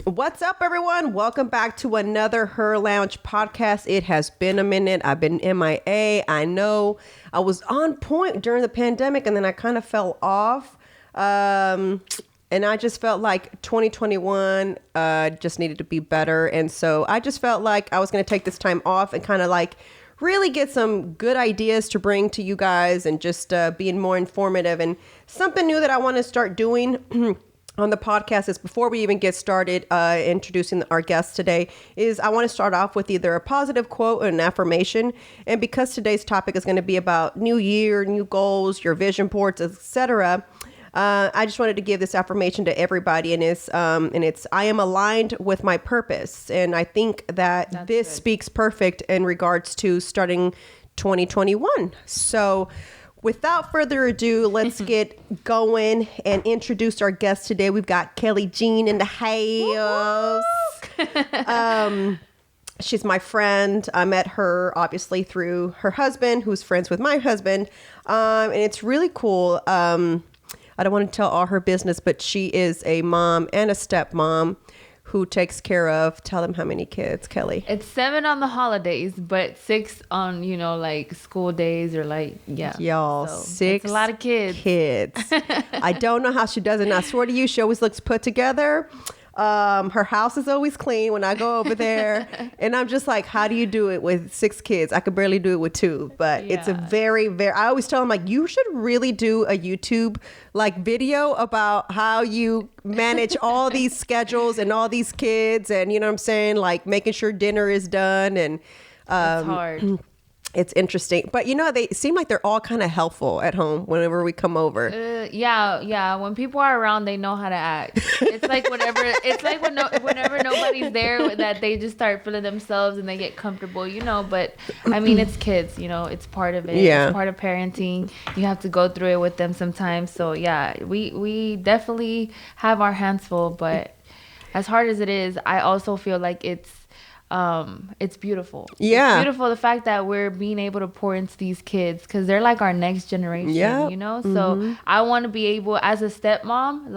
What's up, everyone? Welcome back to another Her Lounge podcast. It has been a minute. I've been MIA. I know I was on point during the pandemic and then I kind of fell off. And I just felt like 2021 just needed to be better. And so I just felt like I was going to take this time off and kind of like really get some good ideas to bring to you guys and just being more informative. And something new that I want to start doing on the podcast is, before we even get started introducing our guest today, is I want to start off with either a positive quote or an affirmation. And because today's topic is going to be about new year, new goals, your vision boards, etc., I just wanted to give this affirmation to everybody, and it's I am aligned with my purpose. And I think that That's this good. Speaks perfect in regards to starting 2021. So without further ado, let's get going and introduce our guest today. We've got Kelly Jean in the house. She's my friend. I met her obviously through her husband, who's friends with my husband. And it's really cool. I don't want to tell all her business, but she is a mom and a stepmom who takes care of, tell them how many kids, Kelly? It's 7 on the holidays, but 6 on, like school days or Y'all, so 6 it's a lot of kids. I don't know how she does it. And I swear to you, she always looks put together. Her house is always clean when I go over there. And I'm just like, how do you do it with 6 kids? I could barely do it with 2, but it's a very, very, I always tell them, like, you should really do a YouTube video about how you manage all these schedules and all these kids. And you know what I'm saying? Like making sure dinner is done. And it's hard. It's interesting, but they seem like they're all kind of helpful at home whenever we come over. Yeah. When people are around, they know how to act. It's like whatever. It's like whenever nobody's there, that they just start feeling themselves and they get comfortable, But I mean, it's kids, It's part of it. Yeah. It's part of parenting. You have to go through it with them sometimes. So yeah, we definitely have our hands full. But as hard as it is, I also feel like it's beautiful. Yeah. It's beautiful, the fact that we're being able to pour into these kids, because they're like our next generation, So I want to be able, as a stepmom,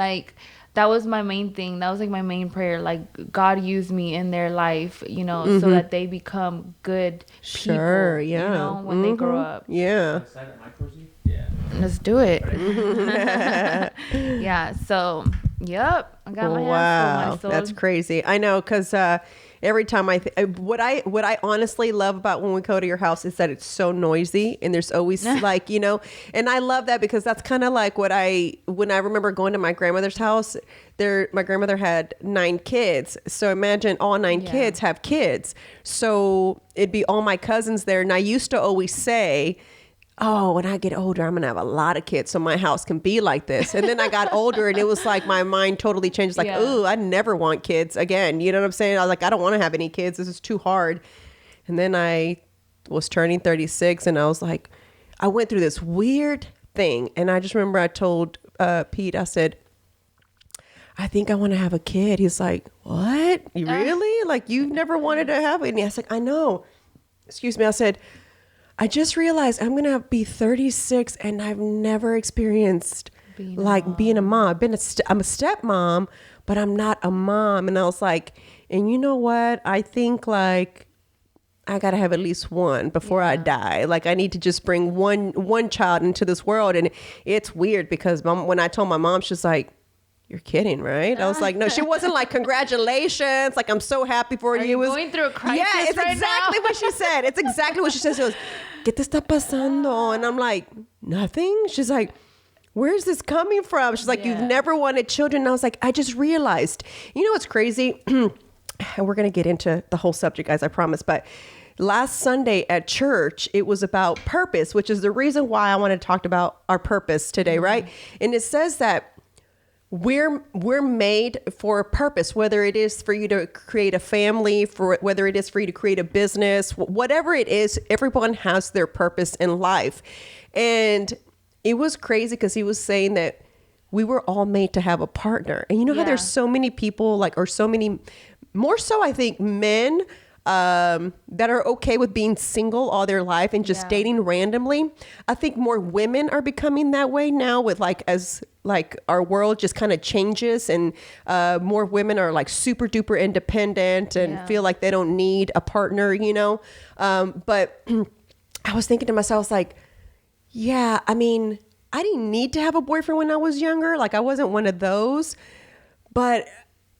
that was my main thing. That was my main prayer. God use me in their life, so that they become good people, when they grow up. Yeah. Let's do it. Yeah. So, yep. I got my hands full, my soul. That's crazy. I know, because every time what I honestly love about when we go to your house is that it's so noisy, and there's always and I love that, because that's kind of like when I remember going to my grandmother's house. My grandmother had 9 kids. So imagine all 9 kids have kids. So it'd be all my cousins there. And I used to always say, oh, when I get older, I'm going to have a lot of kids so my house can be like this. And then I got older, and it was like my mind totally changed. Like, ooh, I never want kids again. You know what I'm saying? I was like, I don't want to have any kids. This is too hard. And then I was turning 36, and I was like, I went through this weird thing. And I just remember I told Pete, I said, I think I want to have a kid. He's like, what? You really? Like, you've never wanted to have it? And I was like, I know. Excuse me. I said, I just realized I'm going to be 36, and I've never experienced being a mom. I'm a stepmom, but I'm not a mom. And I was like, and you know what? I think I got to have at least one before I die. I need to just bring one child into this world. And it's weird, because when I told my mom, she's like, you're kidding, right? I was like, no, she wasn't like, congratulations. Like, I'm so happy for you. Are you going through a crisis Yeah, it's right exactly now? what she said. It's exactly what she said. She goes, ¿Qué te está pasando? And I'm like, nothing. She's like, where's this coming from? She's like, you've never wanted children. And I was like, I just realized. You know what's crazy? And we're going to get into the whole subject, guys, I promise. But last Sunday at church, it was about purpose, which is the reason why I want to talk about our purpose today, right? And it says that we're made for a purpose, whether it is for you to create a family, whether it is for you to create a business, whatever it is, everyone has their purpose in life. And it was crazy, because he was saying that we were all made to have a partner. And you know how there's so many people, or so many, more so I think men that are okay with being single all their life and just dating randomly. I think more women are becoming that way now, with as like our world just kind of changes, and more women are like super duper independent and feel like they don't need a partner, you know. But I was thinking to myself, I was like, yeah, I mean, I didn't need to have a boyfriend when I was younger. Like I wasn't one of those, but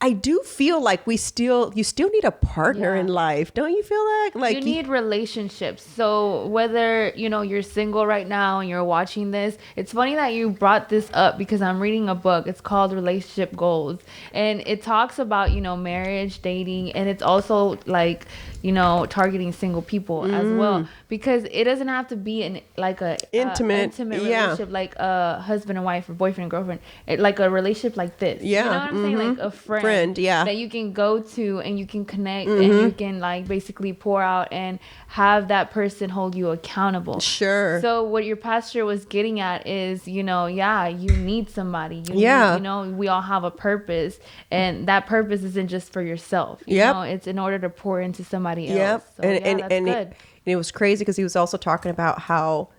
I do feel like you still need a partner in life. Don't you feel that? Like you need relationships. So whether, you know, you're single right now and you're watching this, it's funny that you brought this up because I'm reading a book. It's called Relationship Goals. And it talks about, you know, marriage, dating, and it's also like, you know, targeting single people as well, because it doesn't have to be an like a intimate relationship, like a husband and wife or boyfriend and girlfriend, like a relationship like this. You know what I'm saying? Like a friend that you can go to and you can connect and you can like basically pour out and have that person hold you accountable. Sure. So what your pastor was getting at is, you know, you need somebody. You need, you know, we all have a purpose, and that purpose isn't just for yourself. You know, it's in order to pour into somebody else. So, and it was crazy because he was also talking about how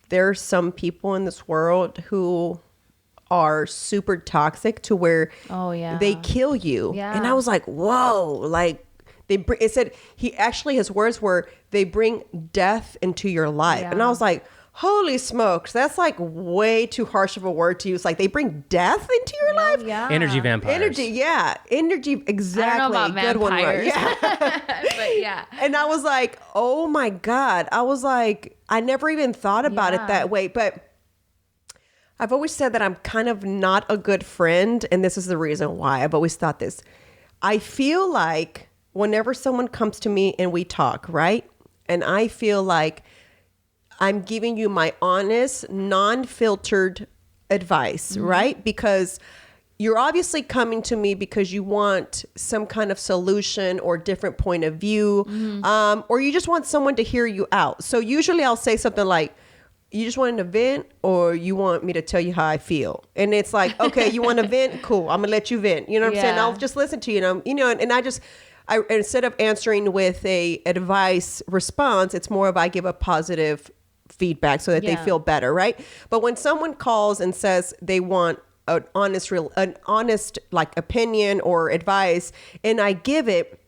there's some people in this world who are super toxic to where they kill you. And I was like, whoa, like it said his words were, they bring death into your life. And I was like, holy smokes, that's like way too harsh of a word to use. Like they bring death into your life. Energy vampires. Energy, exactly. I don't know about good vampires. One, but and I was like, oh my God. I was like, I never even thought about it that way. But I've always said that I'm kind of not a good friend, and this is the reason why. I've always thought this. I feel like whenever someone comes to me and we talk, right? And I feel like I'm giving you my honest, non-filtered advice, right? Because you're obviously coming to me because you want some kind of solution or different point of view, or you just want someone to hear you out. So usually I'll say something like, you just want to vent, or you want me to tell you how I feel? And it's like, okay, you want to vent? Cool. I'm gonna let you vent. You know what I'm saying? I'll just listen to you. And I instead of answering with a advice response, it's more of I give a positive feedback so that they feel better, right? But when someone calls and says they want an honest like opinion or advice, and I give it,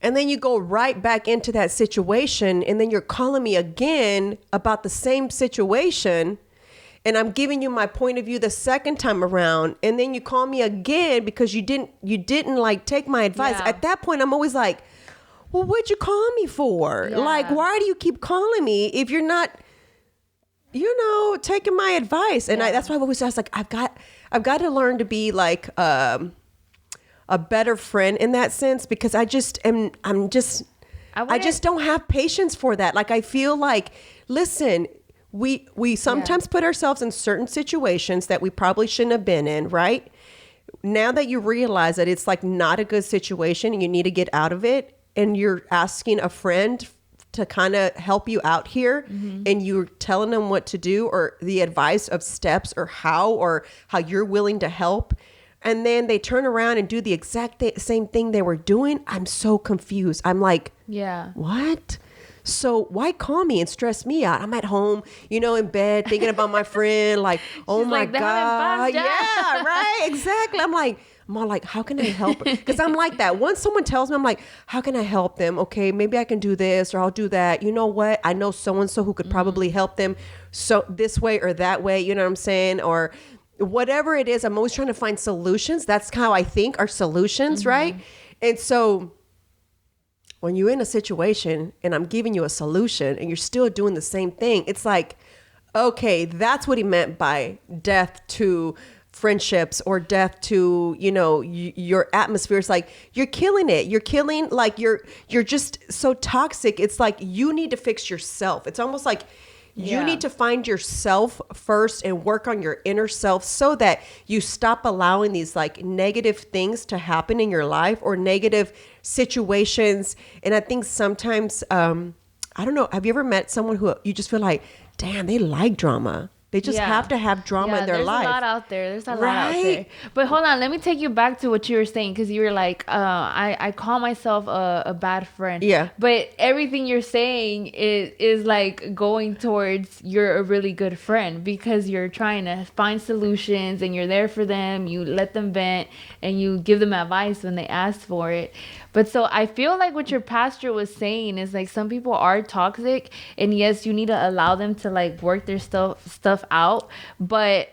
and then you go right back into that situation, and then you're calling me again about the same situation, and I'm giving you my point of view the second time around, and then you call me again because you didn't like take my advice. At that point, I'm always like, well, what'd you call me for? Like, why do you keep calling me if you're not, you know, taking my advice? And that's why I've always asked, like, I've got to learn to be like a better friend in that sense, because I just don't have patience for that. Like, I feel like, listen, we sometimes put ourselves in certain situations that we probably shouldn't have been in, right? Now that you realize that it's like not a good situation and you need to get out of it, and you're asking a friend to kind of help you out here, and you're telling them what to do, or the advice of steps, or how you're willing to help, and then they turn around and do the exact same thing they were doing, I'm so confused. I'm like, what? So why call me and stress me out? I'm at home, you know, in bed thinking about my friend, like, oh my God. Yeah, right. Exactly. I'm all like, how can I help her? Because I'm like that. Once someone tells me, I'm like, how can I help them? Okay, maybe I can do this, or I'll do that. You know what? I know so-and-so who could probably help them so this way or that way. You know what I'm saying? Or whatever it is, I'm always trying to find solutions. That's how I think are solutions, right? And so when you're in a situation and I'm giving you a solution and you're still doing the same thing, it's like, okay, that's what he meant by death to friendships, or death to, you know, your atmosphere. It's like, you're killing it. You're killing, like, you're just so toxic. It's like, you need to fix yourself. It's almost like you need to find yourself first and work on your inner self, so that you stop allowing these like negative things to happen in your life, or negative situations. And I think sometimes, I don't know, have you ever met someone who you just feel like, damn, they like drama? They just have to have drama in their life. There's a lot out there. There's a lot out there. But hold on, let me take you back to what you were saying, because you were like, I call myself a bad friend. Yeah. But everything you're saying is like going towards you're a really good friend, because you're trying to find solutions and you're there for them. You let them vent and you give them advice when they ask for it. But so I feel like what your pastor was saying is like some people are toxic, and yes, you need to allow them to like work their stuff out, but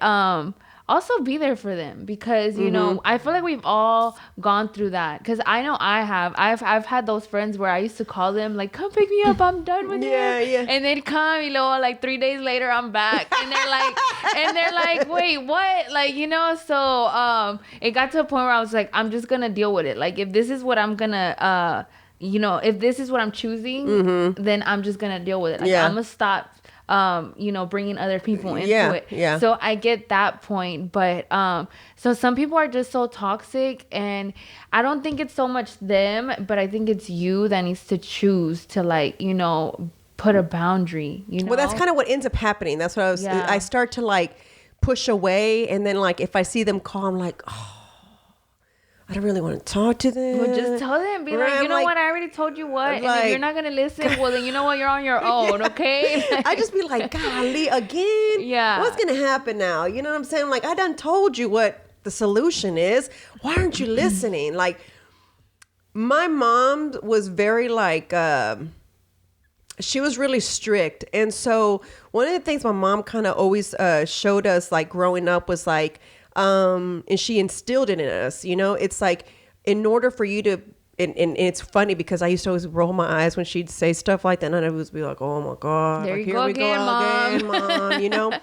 also be there for them, because you know, I feel like we've all gone through that, because I know I've had those friends where I used to call them like, come pick me up, I'm done with it, and they'd come, you know, like 3 days later I'm back, and they're like wait, what, like, you know. So it got to a point where I was like, I'm just gonna deal with it. Like, if this is what I'm gonna you know, if this is what I'm choosing, then I'm just gonna deal with it. Like, I'm gonna stop you know, bringing other people into it. Yeah. So I get that point, but so some people are just so toxic, and I don't think it's so much them, but I think it's you that needs to choose to, like, you know, put a boundary, you know. Well, that's kind of what ends up happening. That's what I start to like push away, and then like if I see them call, I'm like, oh, I don't really want to talk to them. Well, just tell them. Be like, you know what? I already told you what. And if you're not going to listen, well, then you know what? You're on your own, okay? I just be like, golly, again? Yeah. What's going to happen now? You know what I'm saying? Like, I done told you what the solution is. Why aren't you listening? Like, my mom was very like, she was really strict. And so one of the things my mom kind of always showed us, like, growing up was like, and she instilled it in us, you know. It's like, in order for you to, and it's funny because I used to always roll my eyes when she'd say stuff like that, and I would be like, oh my God, there like, you go again, Mom, you know.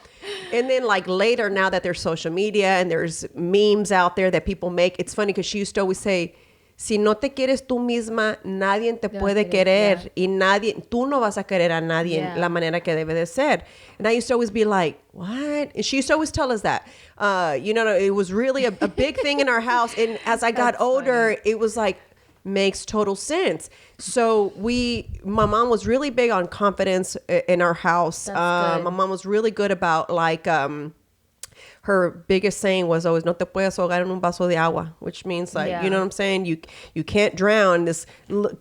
And then like later, now that there's social media and there's memes out there that people make, it's funny because she used to always say, si no te quieres tú misma, nadie te puede querer, y tú no vas a querer a nadie la manera que debe de ser. And I used to always be like, what? And she used to always tell us that. You know, it was really a big thing in our house. And as I got older, it was like, makes total sense. So my mom was really big on confidence in our house. My mom was really good about like, her biggest saying was always, no te puedes ahogar en un vaso de agua, which means like, you know what I'm saying? You can't drown this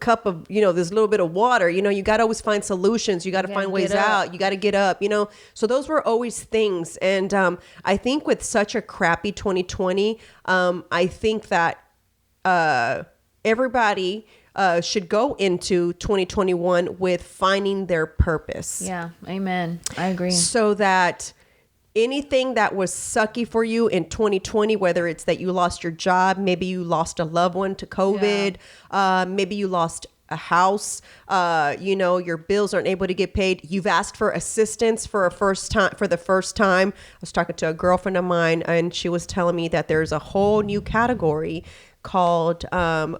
cup of, you know, this little bit of water. You know, you got to always find solutions. You got to find ways out. You got to get up, you know? So those were always things. And I think with such a crappy 2020, I think that everybody should go into 2021 with finding their purpose. Yeah. Amen. I agree. So that anything that was sucky for you in 2020, whether it's that you lost your job, maybe you lost a loved one to COVID, maybe you lost a house, you know, your bills aren't able to get paid. You've asked for assistance for the first time. I was talking to a girlfriend of mine, and she was telling me that there's a whole new category called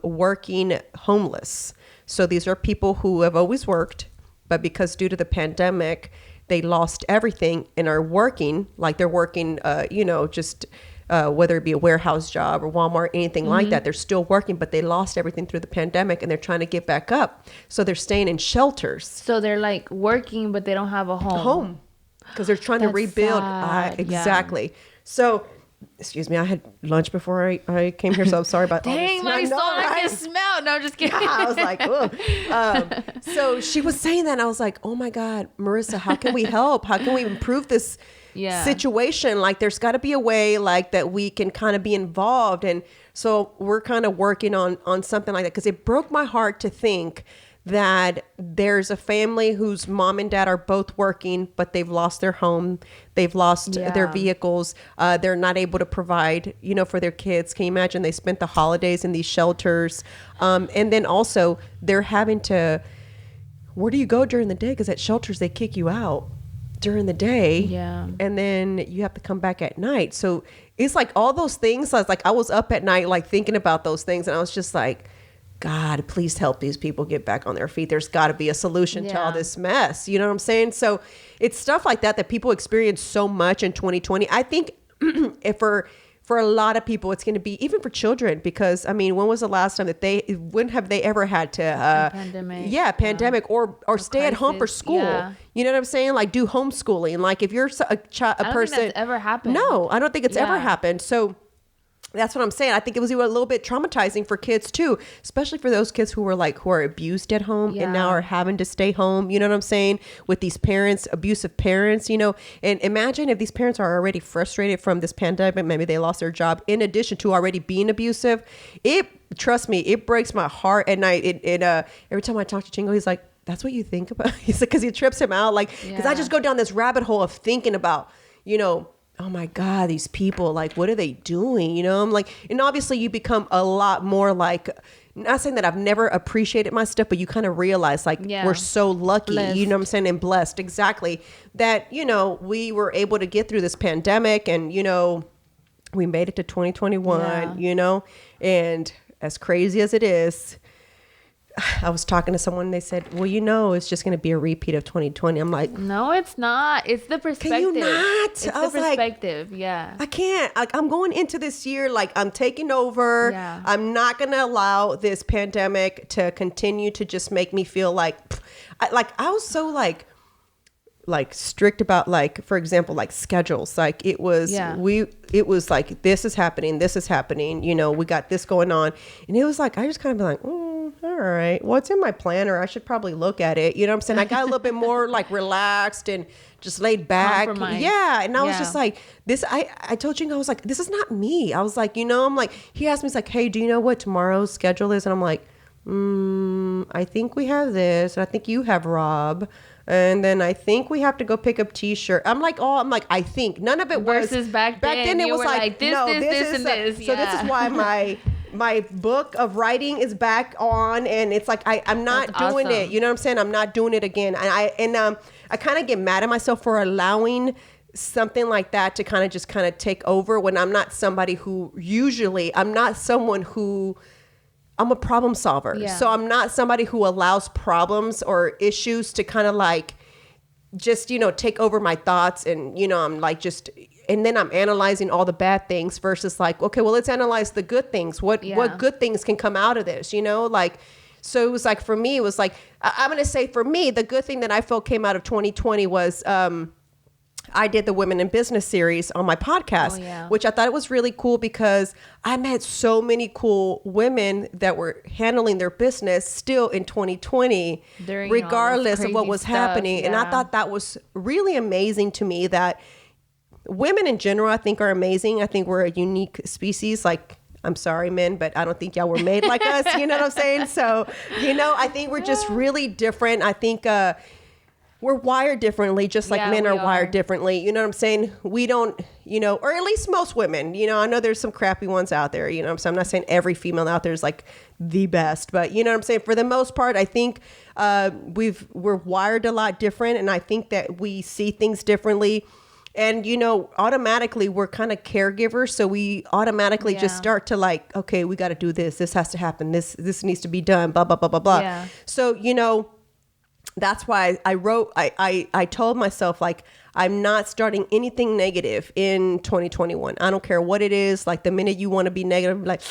working homeless. So these are people who have always worked, but because due to the pandemic, they lost everything and are working, like they're working, you know, just whether it be a warehouse job or Walmart, anything like that. They're still working, but they lost everything through the pandemic, and they're trying to get back up. So they're staying in shelters. So they're like working, but they don't have a home. Because they're trying to rebuild. Exactly. Yeah. So, excuse me, I had lunch before I came here, so I'm sorry about all this. Dang, Mariswole, I can smell. No, just kidding. I was like, oh. So she was saying that, and I was like, oh my God, Marissa, how can we help? How can we improve this situation? Like, there's got to be a way like that we can kind of be involved. And so we're kind of working on something like that, because it broke my heart to think that there's a family whose mom and dad are both working, but they've lost their home. They've lost their vehicles. They're not able to provide, you know, for their kids. Can you imagine? They spent the holidays in these shelters. And then also they're having to, where do you go during the day? Because at shelters, they kick you out during the day. Yeah. And then you have to come back at night. So it's like all those things. I was up at night, like thinking about those things. And I was just like, God, please help these people get back on their feet. There's got to be a solution to all this mess. You know what I'm saying? So it's stuff like that people experience so much in 2020. I think for a lot of people, it's going to be, even for children, because I mean, when was the last time that when have they ever had to, pandemic. Pandemic or stay at home for school? Yeah. You know what I'm saying? Like do homeschooling. Like if you're a person, I don't think that's ever happened. No, I don't think it's ever happened. So that's what I'm saying. I think it was even a little bit traumatizing for kids too, especially for those kids who are abused at home and now are having to stay home. You know what I'm saying? With these parents, abusive parents, you know, and imagine if these parents are already frustrated from this pandemic, maybe they lost their job in addition to already being abusive. Trust me, it breaks my heart at night. Every time I talk to Chingo, he's like, that's what you think about? He's like, cause he trips him out. Like, cause I just go down this rabbit hole of thinking about, you know, oh my God, these people, like, what are they doing? You know, I'm like, and obviously you become a lot more like, not saying that I've never appreciated my stuff, but you kind of realize like we're so lucky, you know what I'm saying? And blessed, exactly. That, you know, we were able to get through this pandemic and, you know, we made it to 2021, you know, and as crazy as it is, I was talking to someone, they said, well, you know, it's just going to be a repeat of 2020. I'm like, no, it's not. It's the perspective. Can you not? It's the perspective. Yeah. I can't. I'm going into this year like I'm taking over. Yeah. I'm not going to allow this pandemic to continue to just make me feel like I was so like strict about, like, for example, like schedules. Like it was like, this is happening, you know, we got this going on. And it was like, I just kind of be like, all right, well, it's in my planner. I should probably look at it. You know what I'm saying? I got a little bit more like relaxed and just laid back. Compromise. Yeah. And I was just like, this, I told you, I was like, this is not me. I was like, you know, I'm like, he asked me, he's like, hey, do you know what tomorrow's schedule is? And I'm like, I think we have this. And I think you have Rob. And then I think we have to go pick up T-shirt. I'm like, I think none of it was. Versus back then it was like this, no, this, and this. So this is why my book of writing is back on, and it's like I'm not That's doing awesome. it. You know what I'm saying? I'm not doing it again. And I kind of get mad at myself for allowing something like that to kind of take over when I'm not somebody who I'm a problem solver. Yeah. So I'm not somebody who allows problems or issues to kind of like just, you know, take over my thoughts. And, you know, I'm like and then I'm analyzing all the bad things versus like, okay, well, let's analyze the good things. What good things can come out of this, you know, like, so it was like, for me, it was like, I'm going to say for me, the good thing that I felt came out of 2020 was, I did the Women in Business series on my podcast, which I thought it was really cool because I met so many cool women that were handling their business still in 2020, regardless of what was happening. Yeah. And I thought that was really amazing to me, that women in general, I think, are amazing. I think we're a unique species. Like, I'm sorry, men, but I don't think y'all were made like us. You know what I'm saying? So, you know, I think we're just really different. I think, we're wired differently, just like men are wired differently. You know what I'm saying? We don't, you know, or at least most women, you know, I know there's some crappy ones out there, you know, so I'm not saying every female out there is like the best, but you know what I'm saying? For the most part, I think we're wired a lot different, and I think that we see things differently. And, you know, automatically we're kind of caregivers. So we automatically just start to like, okay, we got to do this. This has to happen. This needs to be done, blah, blah, blah, blah, blah. Yeah. So, you know, that's why I told myself, like, I'm not starting anything negative in 2021. I don't care what it is. Like, the minute you want to be negative, like,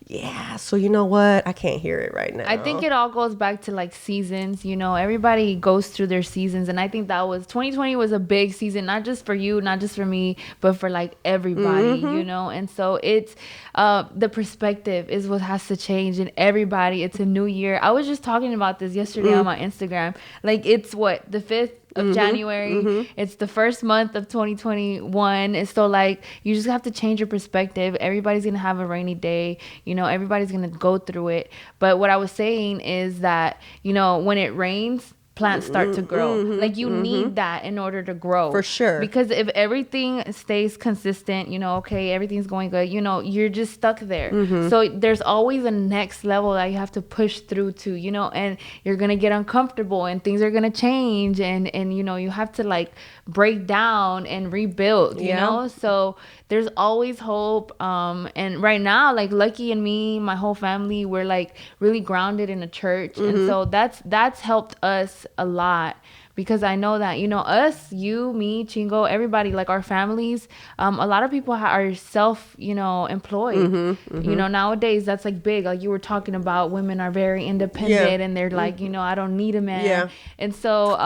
yeah, so you know what? I can't hear it right now. I think it all goes back to like seasons. You know, everybody goes through their seasons. And I think 2020 was a big season, not just for you, not just for me, but for like everybody, you know? And so it's, the perspective is what has to change in everybody. It's a new year. I was just talking about this yesterday on my Instagram. Like, it's what, the 5th of January. It's the first month of 2021. It's so like, you just have to change your perspective. Everybody's gonna have a rainy day, you know, everybody's gonna go through it. But what I was saying is that, you know, when it rains, plants start to grow. Like, you need that in order to grow. For sure. Because if everything stays consistent, you know, okay, everything's going good, you know, you're just stuck there. So there's always a next level that you have to push through to, you know, and you're going to get uncomfortable and things are going to change. And, you know, you have to like break down and rebuild, you know? So there's always hope. And right now, like Lucky and me, my whole family, we're like really grounded in a church. And so that's helped us a lot, because I know that, you know, us, you, me, Chingo, everybody, like our families, a lot of people are self, you know, employed. You know, nowadays that's like big. Like you were talking about, women are very independent and they're like, you know, I don't need a man. And so,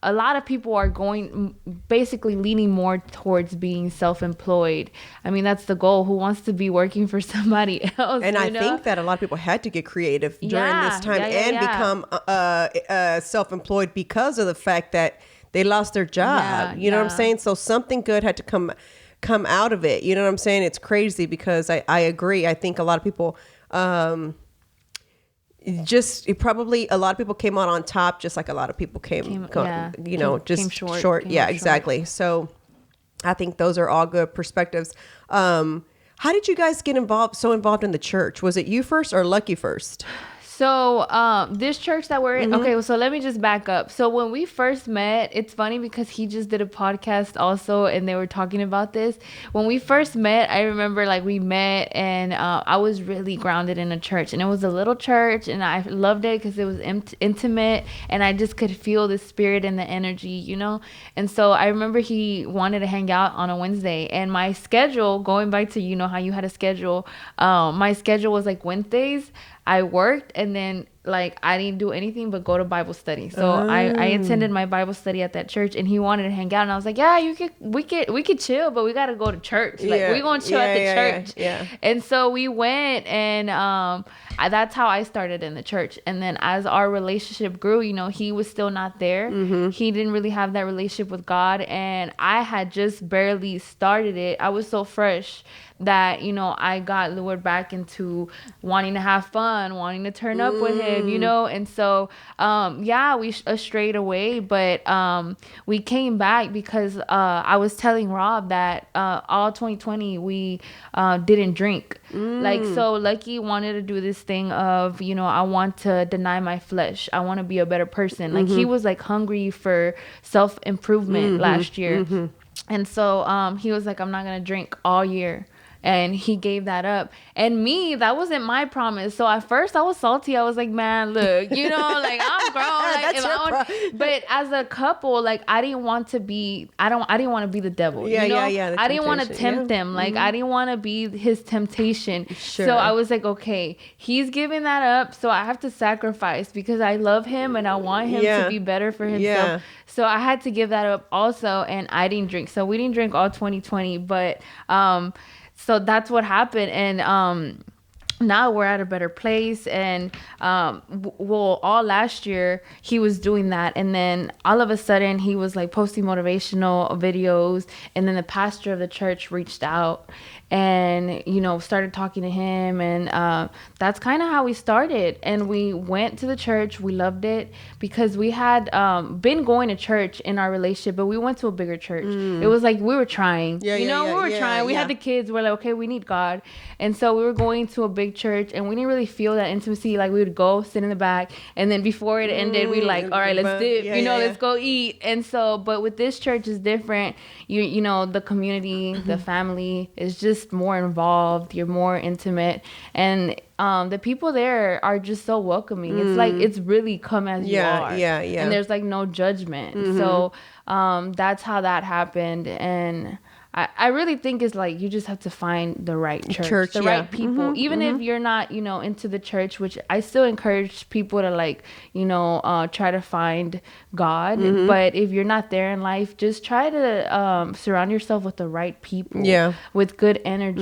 a lot of people are basically leaning more towards being self-employed. I mean, that's the goal. Who wants to be working for somebody else? And I think that a lot of people had to get creative during this time and become self-employed because of the fact that they lost their job. You know what I'm saying? So something good had to come out of it. You know what I'm saying? It's crazy because I agree. I think a lot of people probably a lot of people came out on top, just like a lot of people came short. Exactly. So I think those are all good perspectives. How did you guys get so involved in the church? Was it you first or Lucky first? So this church that we're in, okay, so let me just back up. So when we first met, it's funny because he just did a podcast also and they were talking about this. When we first met, I remember like we met and I was really grounded in a church, and it was a little church and I loved it because it was intimate and I just could feel the spirit and the energy, you know? And so I remember he wanted to hang out on a Wednesday, and my schedule, going back to, you know, how you had a schedule, my schedule was like Wednesdays I worked, and then like I didn't do anything but go to Bible study. So I attended my Bible study at that church, and he wanted to hang out, and I was like, yeah, we could chill, but we got to go to church. Like we gonna chill at the church. Yeah. And so we went, and that's how I started in the church. And then as our relationship grew, you know, he was still not there. He didn't really have that relationship with God, and I had just barely started it. I was so fresh that, you know, I got lured back into wanting to have fun, wanting to turn up with him, you know. And so we strayed away, but we came back because I was telling Rob that all 2020 we didn't drink. Like, so Lucky wanted to do this thing of, you know, I want to deny my flesh, I want to be a better person. Like he was like hungry for self-improvement last year. And so he was like, I'm not gonna drink all year. And he gave that up. And me, that wasn't my promise. So at first I was salty. I was like, man, look, you know, like I'm grown. Like, but as a couple, like I didn't want to be the devil. You know? I didn't want to tempt him. Like I didn't want to be his temptation. Sure. So I was like, okay, he's giving that up. So I have to sacrifice because I love him and I want him to be better for himself. So I had to give that up also. And I didn't drink. So we didn't drink all 2020, but, so that's what happened. And now we're at a better place. And all last year he was doing that, and then all of a sudden he was like posting motivational videos, and then the pastor of the church reached out and, you know, started talking to him, and that's kind of how we started. And we went to the church. We loved it because we had been going to church in our relationship, but we went to a bigger church. It was like we were trying, we were trying. We had the kids. We're like, okay, we need God. And so we were going to a big church, and we didn't really feel that intimacy. Like we would go sit in the back, and then before it ended, we like, all right, let's dip, let's go eat. And so, but with this church is different. You know, the community, the family is just more involved. You're more intimate, and the people there are just so welcoming. It's like it's really come as you are. And there's like no judgment. So that's how that happened. And I really think it's like you just have to find the right church, the right people. Even if you're not, you know, into the church, which I still encourage people to like, you know, try to find God. But if you're not there in life, just try to surround yourself with the right people. With good energy,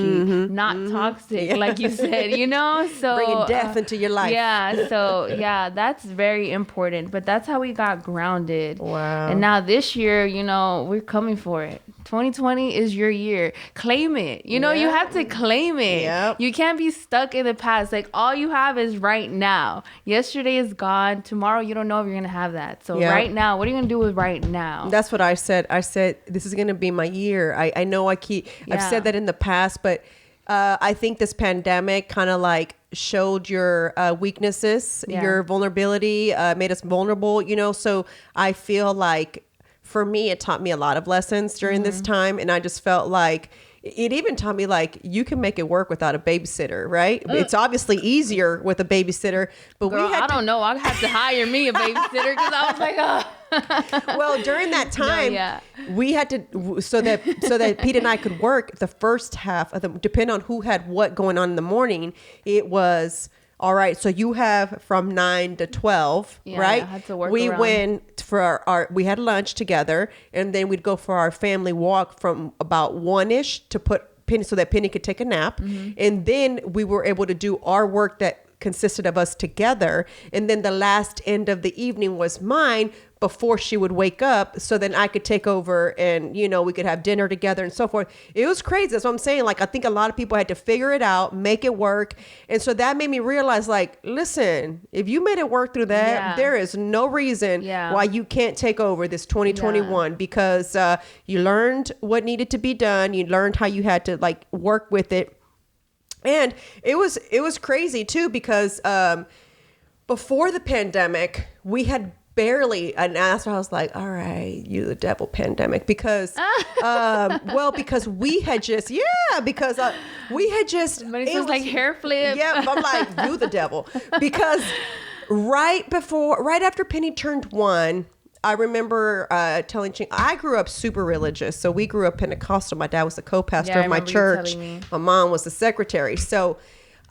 not toxic, like you said, you know. So bringing death into your life. So that's very important. But that's how we got grounded. Wow. And now this year, you know, we're coming for it. 2020 is your year. Claim it. You know, you have to claim it. You can't be stuck in the past. Like all you have is right now. Yesterday is gone. Tomorrow you don't know if you're gonna have that. So right now, what are you gonna do with right now? That's what I said. I said this is gonna be my year. I know I've said that in the past, but I think this pandemic kind of like showed your weaknesses, your vulnerability, made us vulnerable, you know. So I feel like for me, it taught me a lot of lessons during this time. And I just felt like, it even taught me like you can make it work without a babysitter, right? It's obviously easier with a babysitter, but Girl, we had I don't know. I had to hire me a babysitter because I was like, oh. Well, during that time, we had to so that Pete and I could work the first half of the, depending on who had what going on in the morning. It was all right. So you have from 9 to 12, right? I had to work we around. went for our we had lunch together, and then we'd go for our family walk from about 1-ish to put Penny so that Penny could take a nap, and then we were able to do our work that consisted of us together, and then the last end of the evening was mine before she would wake up, so then I could take over and, you know, we could have dinner together and so forth. It was crazy. That's what I'm saying. Like, I think a lot of people had to figure it out, make it work. And so that made me realize, like, listen, if you made it work through that, there is no reason why you can't take over this 2021 because you learned what needed to be done. You learned how you had to like work with it. And it was crazy too, because before the pandemic, we had barely, and that's why I was like, all right, you the devil pandemic, because because we had just But it was like hair flip. Yeah, I'm like, you the devil, because right after Penny turned 1, I remember telling Ching, I grew up super religious. So we grew up Pentecostal. My dad was the co-pastor of my church. My mom was the secretary. So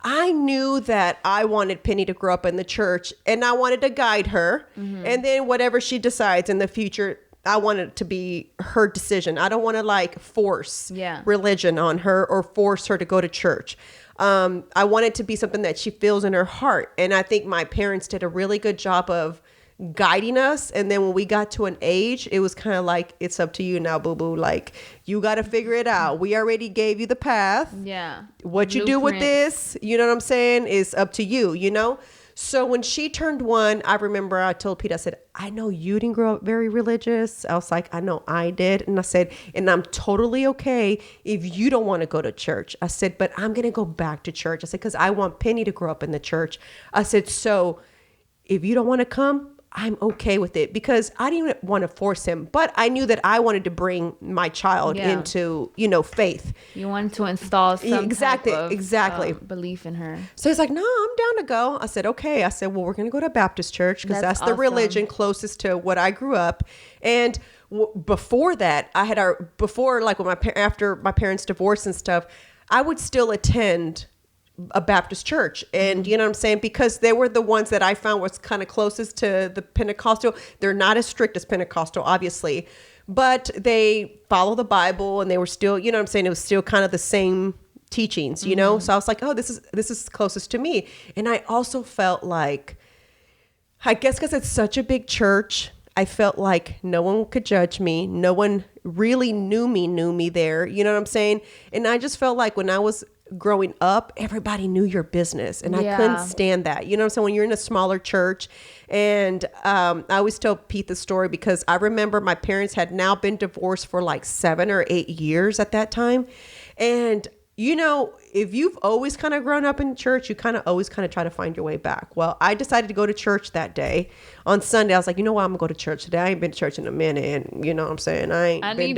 I knew that I wanted Penny to grow up in the church, and I wanted to guide her. And then whatever she decides in the future, I want it to be her decision. I don't want to like force religion on her or force her to go to church. I want it to be something that she feels in her heart. And I think my parents did a really good job of guiding us. And then when we got to an age, it was kind of like, it's up to you now, boo boo. Like, you got to figure it out. We already gave you the path. Yeah. What you do with this, you know what I'm saying, is up to you, you know? So when she turned 1, I remember I told Pete, I said, I know you didn't grow up very religious. I was like, I know I did. And I said, and I'm totally okay if you don't want to go to church. I said, but I'm going to go back to church. I said, because I want Penny to grow up in the church. I said, so if you don't want to come, I'm okay with it, because I didn't even want to force him, but I knew that I wanted to bring my child into, you know, faith. You wanted to install some exactly type of, belief in her. So he's like, no, I'm down to go. I said, okay. I said, well, we're going to go to Baptist church because that's the religion closest to what I grew up. And before that, after my parents' divorce and stuff, I would still attend a Baptist church. And you know what I'm saying? Because they were the ones that I found was kind of closest to the Pentecostal. They're not as strict as Pentecostal, obviously, but they follow the Bible, and they were still, you know what I'm saying? It was still kind of the same teachings, you know? So I was like, oh, this is closest to me. And I also felt like, I guess because it's such a big church, I felt like no one could judge me. No one really knew me there. You know what I'm saying? And I just felt like when I was growing up, everybody knew your business, and I couldn't stand that. You know what I'm saying? When you're in a smaller church, and I always tell Pete the story because I remember my parents had now been divorced for like 7 or 8 years at that time. And you know, if you've always kind of grown up in church, you kind of always kind of try to find your way back. Well, I decided to go to church that day. On Sunday, I was like, you know what? I'm gonna go to church today. I ain't been to church in a minute, and you know what I'm saying? I need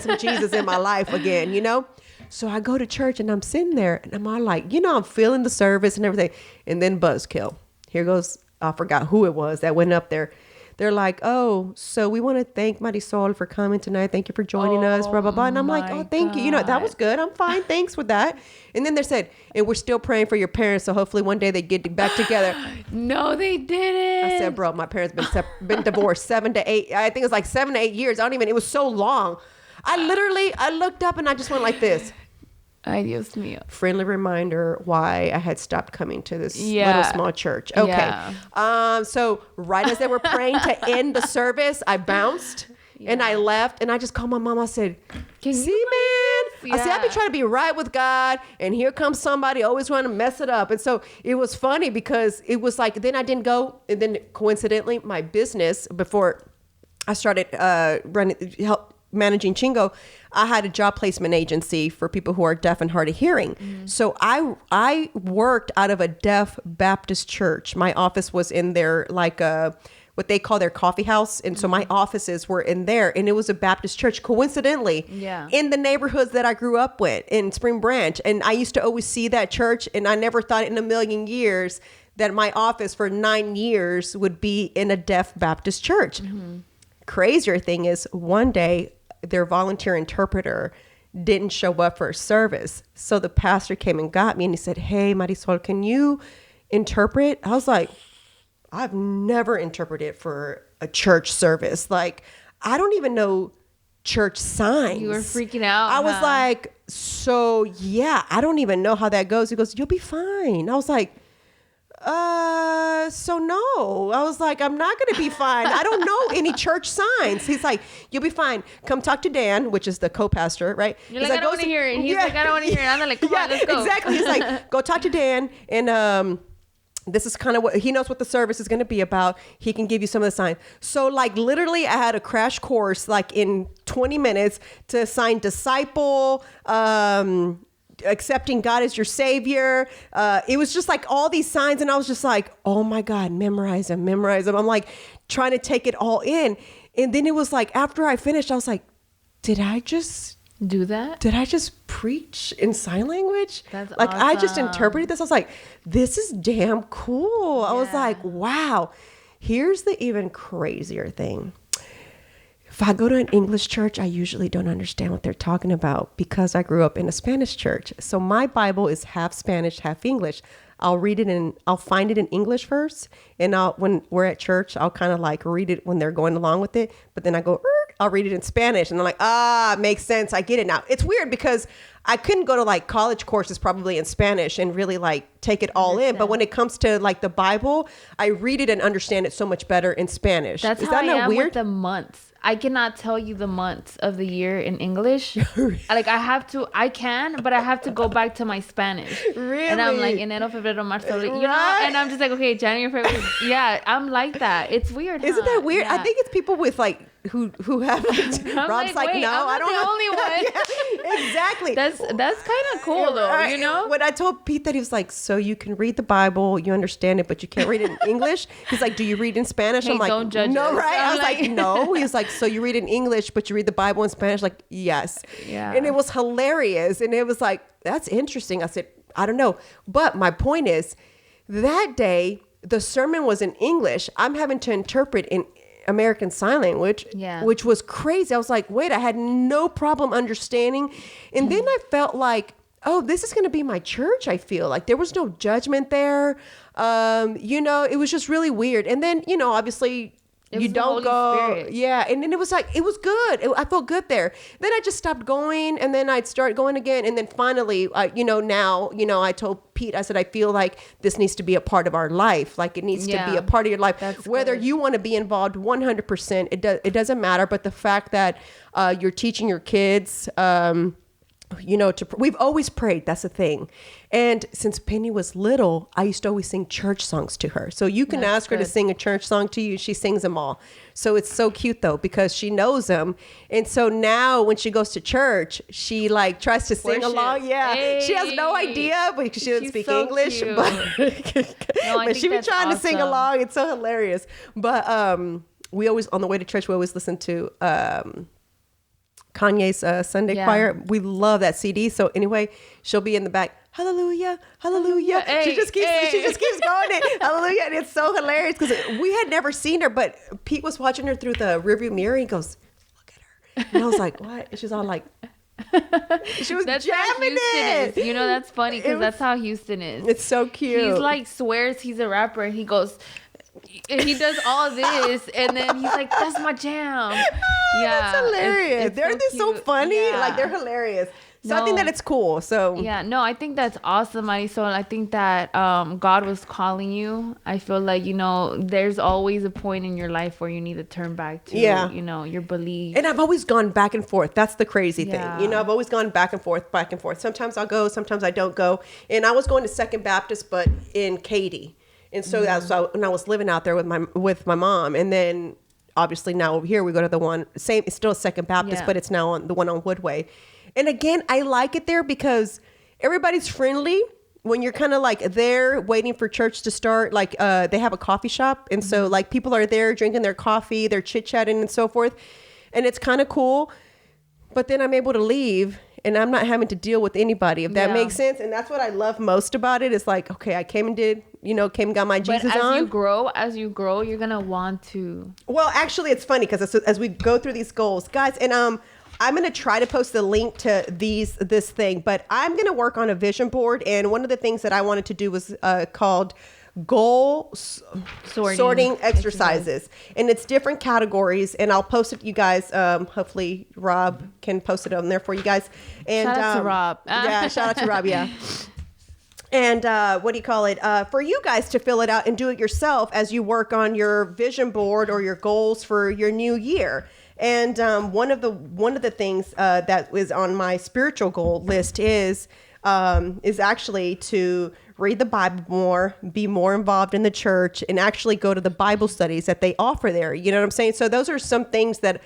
some Jesus in my life again, you know? So I go to church, and I'm sitting there, and I'm all like, you know, I'm feeling the service and everything. And then buzzkill. Here goes, I forgot who it was that went up there. They're like, oh, so we want to thank Mariswole for coming tonight. Thank you for joining us, blah, blah, blah. And I'm like, oh, thank you. You know, that was good. I'm fine. Thanks with that. And then they said, and we're still praying for your parents. So hopefully one day they get back together. No, they didn't. I said, bro, my parents been divorced 7 to 8. I think it was like 7 to 8 years. It was so long. I looked up and I just went like this. Ay, Dios mío. Friendly reminder why I had stopped coming to this little small church. Okay. Yeah. So right as they were praying to end the service, I bounced and I left, and I just called my mom. I said, man, I said, I've been trying to be right with God, and here comes somebody always trying to mess it up. And so it was funny because it was like, then I didn't go. And then coincidentally, my business, before I started managing Chingo, I had a job placement agency for people who are deaf and hard of hearing. So I worked out of a deaf Baptist church. My office was in their what they call their coffee house. And so my offices were in there, and it was a Baptist church, coincidentally, in the neighborhoods that I grew up with in Spring Branch. And I used to always see that church, and I never thought in a million years that my office for 9 years would be in a deaf Baptist church. Crazier thing is, one day their volunteer interpreter didn't show up for a service. So the pastor came and got me, and he said, "Hey, Mariswole, can you interpret?" I was like, I've never interpreted for a church service. Like, I don't even know church signs. You were freaking out. I was like, so yeah, I don't even know how that goes. He goes, "You'll be fine." I was like, so no. I was like, I'm not going to be fine. I don't know any church signs. He's like, "You'll be fine. Come talk to Dan," which is the co-pastor, right? You're like, "I don't want to hear it." He's like, "I don't want to hear it." I'm like, "Come on, let's go." Exactly. He's like, "Go talk to Dan." And, this is kind of what he knows what the service is going to be about. He can give you some of the signs. So like literally I had a crash course like in 20 minutes to sign disciple, accepting God as your savior. It was just like all these signs. And I was just like, oh my God, memorize them. I'm like trying to take it all in. And then it was like, after I finished, I was like, did I just do that? Did I just preach in sign language? That's like awesome. I just interpreted this. I was like, this is damn cool. I was like, wow. Here's the even crazier thing. If I go to an English church, I usually don't understand what they're talking about because I grew up in a Spanish church. So my Bible is half Spanish, half English. I'll find it in English first. And when we're at church, I'll kind of like read it when they're going along with it. But then I go, I'll read it in Spanish. And I'm like, makes sense. I get it now. It's weird because I couldn't go to like college courses probably in Spanish and really like take it all in. But when it comes to like the Bible, I read it and understand it so much better in Spanish. That's how I am with the months. I cannot tell you the months of the year in English. Like I can, but I have to go back to my Spanish. Really? And I'm like, enero, febrero, marzo, you know? And I'm just like, okay, January, February. Yeah, I'm like that. It's weird. Isn't that weird? Yeah. I think it's people with like, who have Rob's like, wait, no, I don't the know. only one. Yeah, exactly. That's kind of cool though, you know? When I told Pete that, he was like, so you can read the Bible, you understand it, but you can't read it in English. He's like, do you read in Spanish? Hey, I'm like, don't judge no, us. right? I was like, no. He was like, so you read in English, but you read the Bible in Spanish? Like, yes. Yeah. And it was hilarious. And it was like, that's interesting. I said, I don't know. But my point is, that day, the sermon was in English. I'm having to interpret in American Sign Language, which was crazy. I was like, wait, I had no problem understanding. And then I felt like, oh, this is going to be my church. I feel like there was no judgment there. It was just really weird. And then, obviously you don't go. Spirit. Yeah. And then it was like, it was good. I felt good there. Then I just stopped going, and then I'd start going again. And then finally, now, I told Pete, I said, I feel like this needs to be a part of our life. Like it needs to be a part of your life. That's whether good. you want to be involved 100%, it doesn't matter. But the fact that you're teaching your kids, we've always prayed. That's the thing. And since Penny was little, I used to always sing church songs to her. So you can ask her to sing a church song to you. She sings them all. So it's so cute though, because she knows them. And so now when she goes to church, she like tries to sing along. Yeah. Hey. She has no idea because she doesn't speak English, but she be trying to sing along. It's so hilarious. But we always, on the way to church, we always listen to Kanye's Sunday Choir. We love that CD. So anyway, she'll be in the back. Hallelujah, hallelujah. Hey, she just keeps going it. Hallelujah. And it's so hilarious because we had never seen her, but Pete was watching her through the rearview mirror. And he goes, look at her. And I was like, what? And she's all like, she was that's jamming it. That's funny because that's how Houston is. It's so cute. He's like swears he's a rapper, and he goes, and he does all this, and then he's like, that's my jam. That's hilarious. They're so funny. Yeah. Like they're hilarious. So I think that it's cool. So I think that's awesome, Marisol. I think that God was calling you. I feel like there's always a point in your life where you need to turn back to your belief. And I've always gone back and forth. That's the crazy thing. I've always gone back and forth. Sometimes I'll go, sometimes I don't go. And I was going to Second Baptist, but in Katy. And so when I was living out there with my mom, and then obviously now over here we go to the one same. It's still Second Baptist, but it's now on the one on Woodway. And again, I like it there because everybody's friendly. when you're kind of like there waiting for church to start, like they have a coffee shop. And so like people are there drinking their coffee, they're chit-chatting and so forth. And it's kind of cool. But then I'm able to leave and I'm not having to deal with anybody, if that makes sense. And that's what I love most about it. It's like, okay, I came and did, came and got my Jesus on. As you grow, you're going to want to. Well, actually, it's funny because as we go through these goals, guys, and I'm going to try to post the link to this thing, but I'm going to work on a vision board. And one of the things that I wanted to do was called goal sorting exercises, and it's different categories, and I'll post it, you guys. Hopefully Rob can post it on there for you guys. And shout out to Rob. Yeah, shout out to Rob. Yeah. And what do you call it? For you guys to fill it out and do it yourself as you work on your vision board or your goals for your new year. And one of the things that is on my spiritual goal list is actually to read the Bible more, be more involved in the church, and actually go to the Bible studies that they offer there. You know what I'm saying? So those are some things that,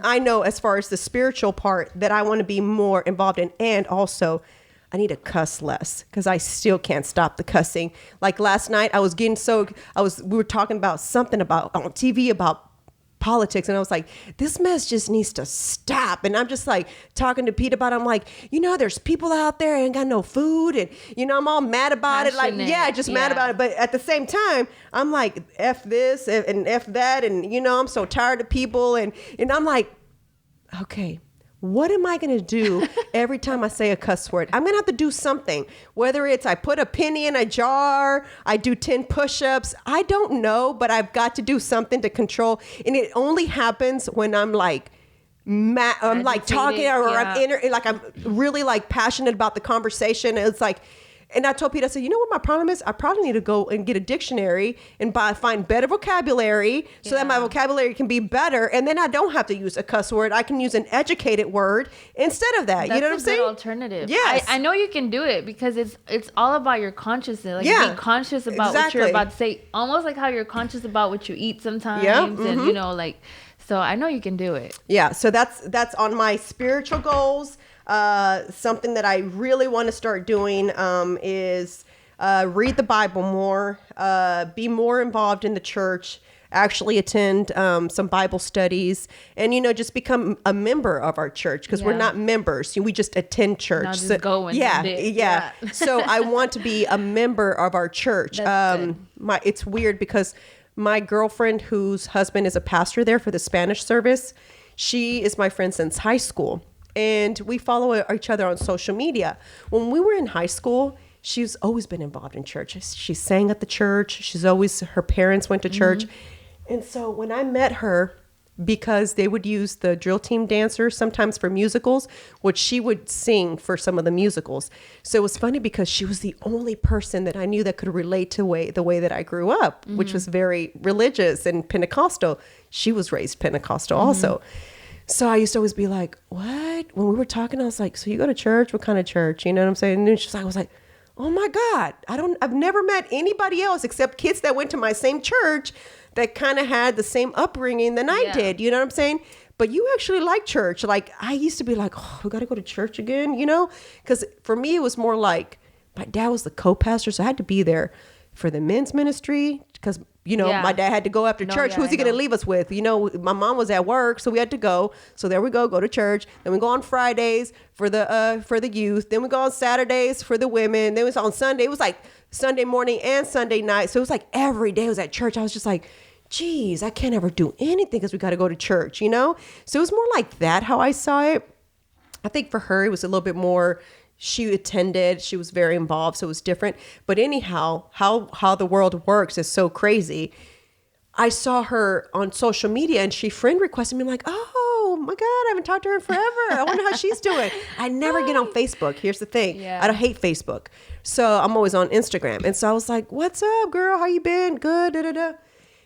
I know as far as the spiritual part that I want to be more involved in. And also, I need to cuss less because I still can't stop the cussing. Like last night, we were talking about something on TV about politics, and I was like, this mess just needs to stop. And I'm just like talking to Pete about it. I'm like, there's people out there ain't got no food, and I'm all mad about it. Like, mad about it. But at the same time, I'm like, F this and F that, and I'm so tired of people, and I'm like, okay, what am I going to do every time I say a cuss word? I'm going to have to do something, whether it's I put a penny in a jar, I do 10 push-ups. I don't know, but I've got to do something to control. And it only happens when I'm like, I'm like talking I'm really like passionate about the conversation. It's like, and I told Pete, I said, you know what my problem is? I probably need to go and get a dictionary and find better vocabulary so that my vocabulary can be better. And then I don't have to use a cuss word. I can use an educated word instead of that. You know what I'm saying? That's a good alternative. Yes. I know you can do it because it's all about your consciousness. Like be conscious about what you're about to say. Almost like how you're conscious about what you eat sometimes. Yeah. And, so I know you can do it. Yeah. So that's on my spiritual goals. Something that I really want to start doing is read the Bible more, be more involved in the church, actually attend some Bible studies, and just become a member of our church, because we're not members. We just attend church. Not just go and yeah. So I want to be a member of our church. That's good. It's weird because my girlfriend, whose husband is a pastor there for the Spanish service, she is my friend since high school. And we follow each other on social media. When we were in high school, she's always been involved in church. She sang at the church. Her parents went to church. And so when I met her, because they would use the drill team dancers sometimes for musicals, which she would sing for some of the musicals. So it was funny because she was the only person that I knew that could relate to the way that I grew up, which was very religious and Pentecostal. She was raised Pentecostal also. So I used to always be like, what? When we were talking, I was like, so you go to church? What kind of church? You know what I'm saying? And then I was like, oh my God, I've never met anybody else except kids that went to my same church that kind of had the same upbringing than I did. You know what I'm saying? But you actually like church. Like I used to be like, oh, we got to go to church again, Because for me, it was more like my dad was the co-pastor, so I had to be there for the men's ministry because my dad had to go after church. Who's he going to leave us with? My mom was at work, so we had to go. So there we go to church. Then we go on Fridays for the youth. Then we go on Saturdays for the women. Then it was on Sunday. It was like Sunday morning and Sunday night. So it was like every day I was at church. I was just like, geez, I can't ever do anything because we got to go to church, So it was more like that, how I saw it. I think for her, it was a little bit more. She attended, she was very involved, so it was different. But anyhow, how the world works is so crazy. I saw her on social media and she friend requested me. I'm like, oh my God, I haven't talked to her in forever. I wonder how she's doing. I never get on Facebook. Here's the thing. I don't hate Facebook. So I'm always on Instagram. And so I was like, what's up, girl? How you been? Good, da-da-da.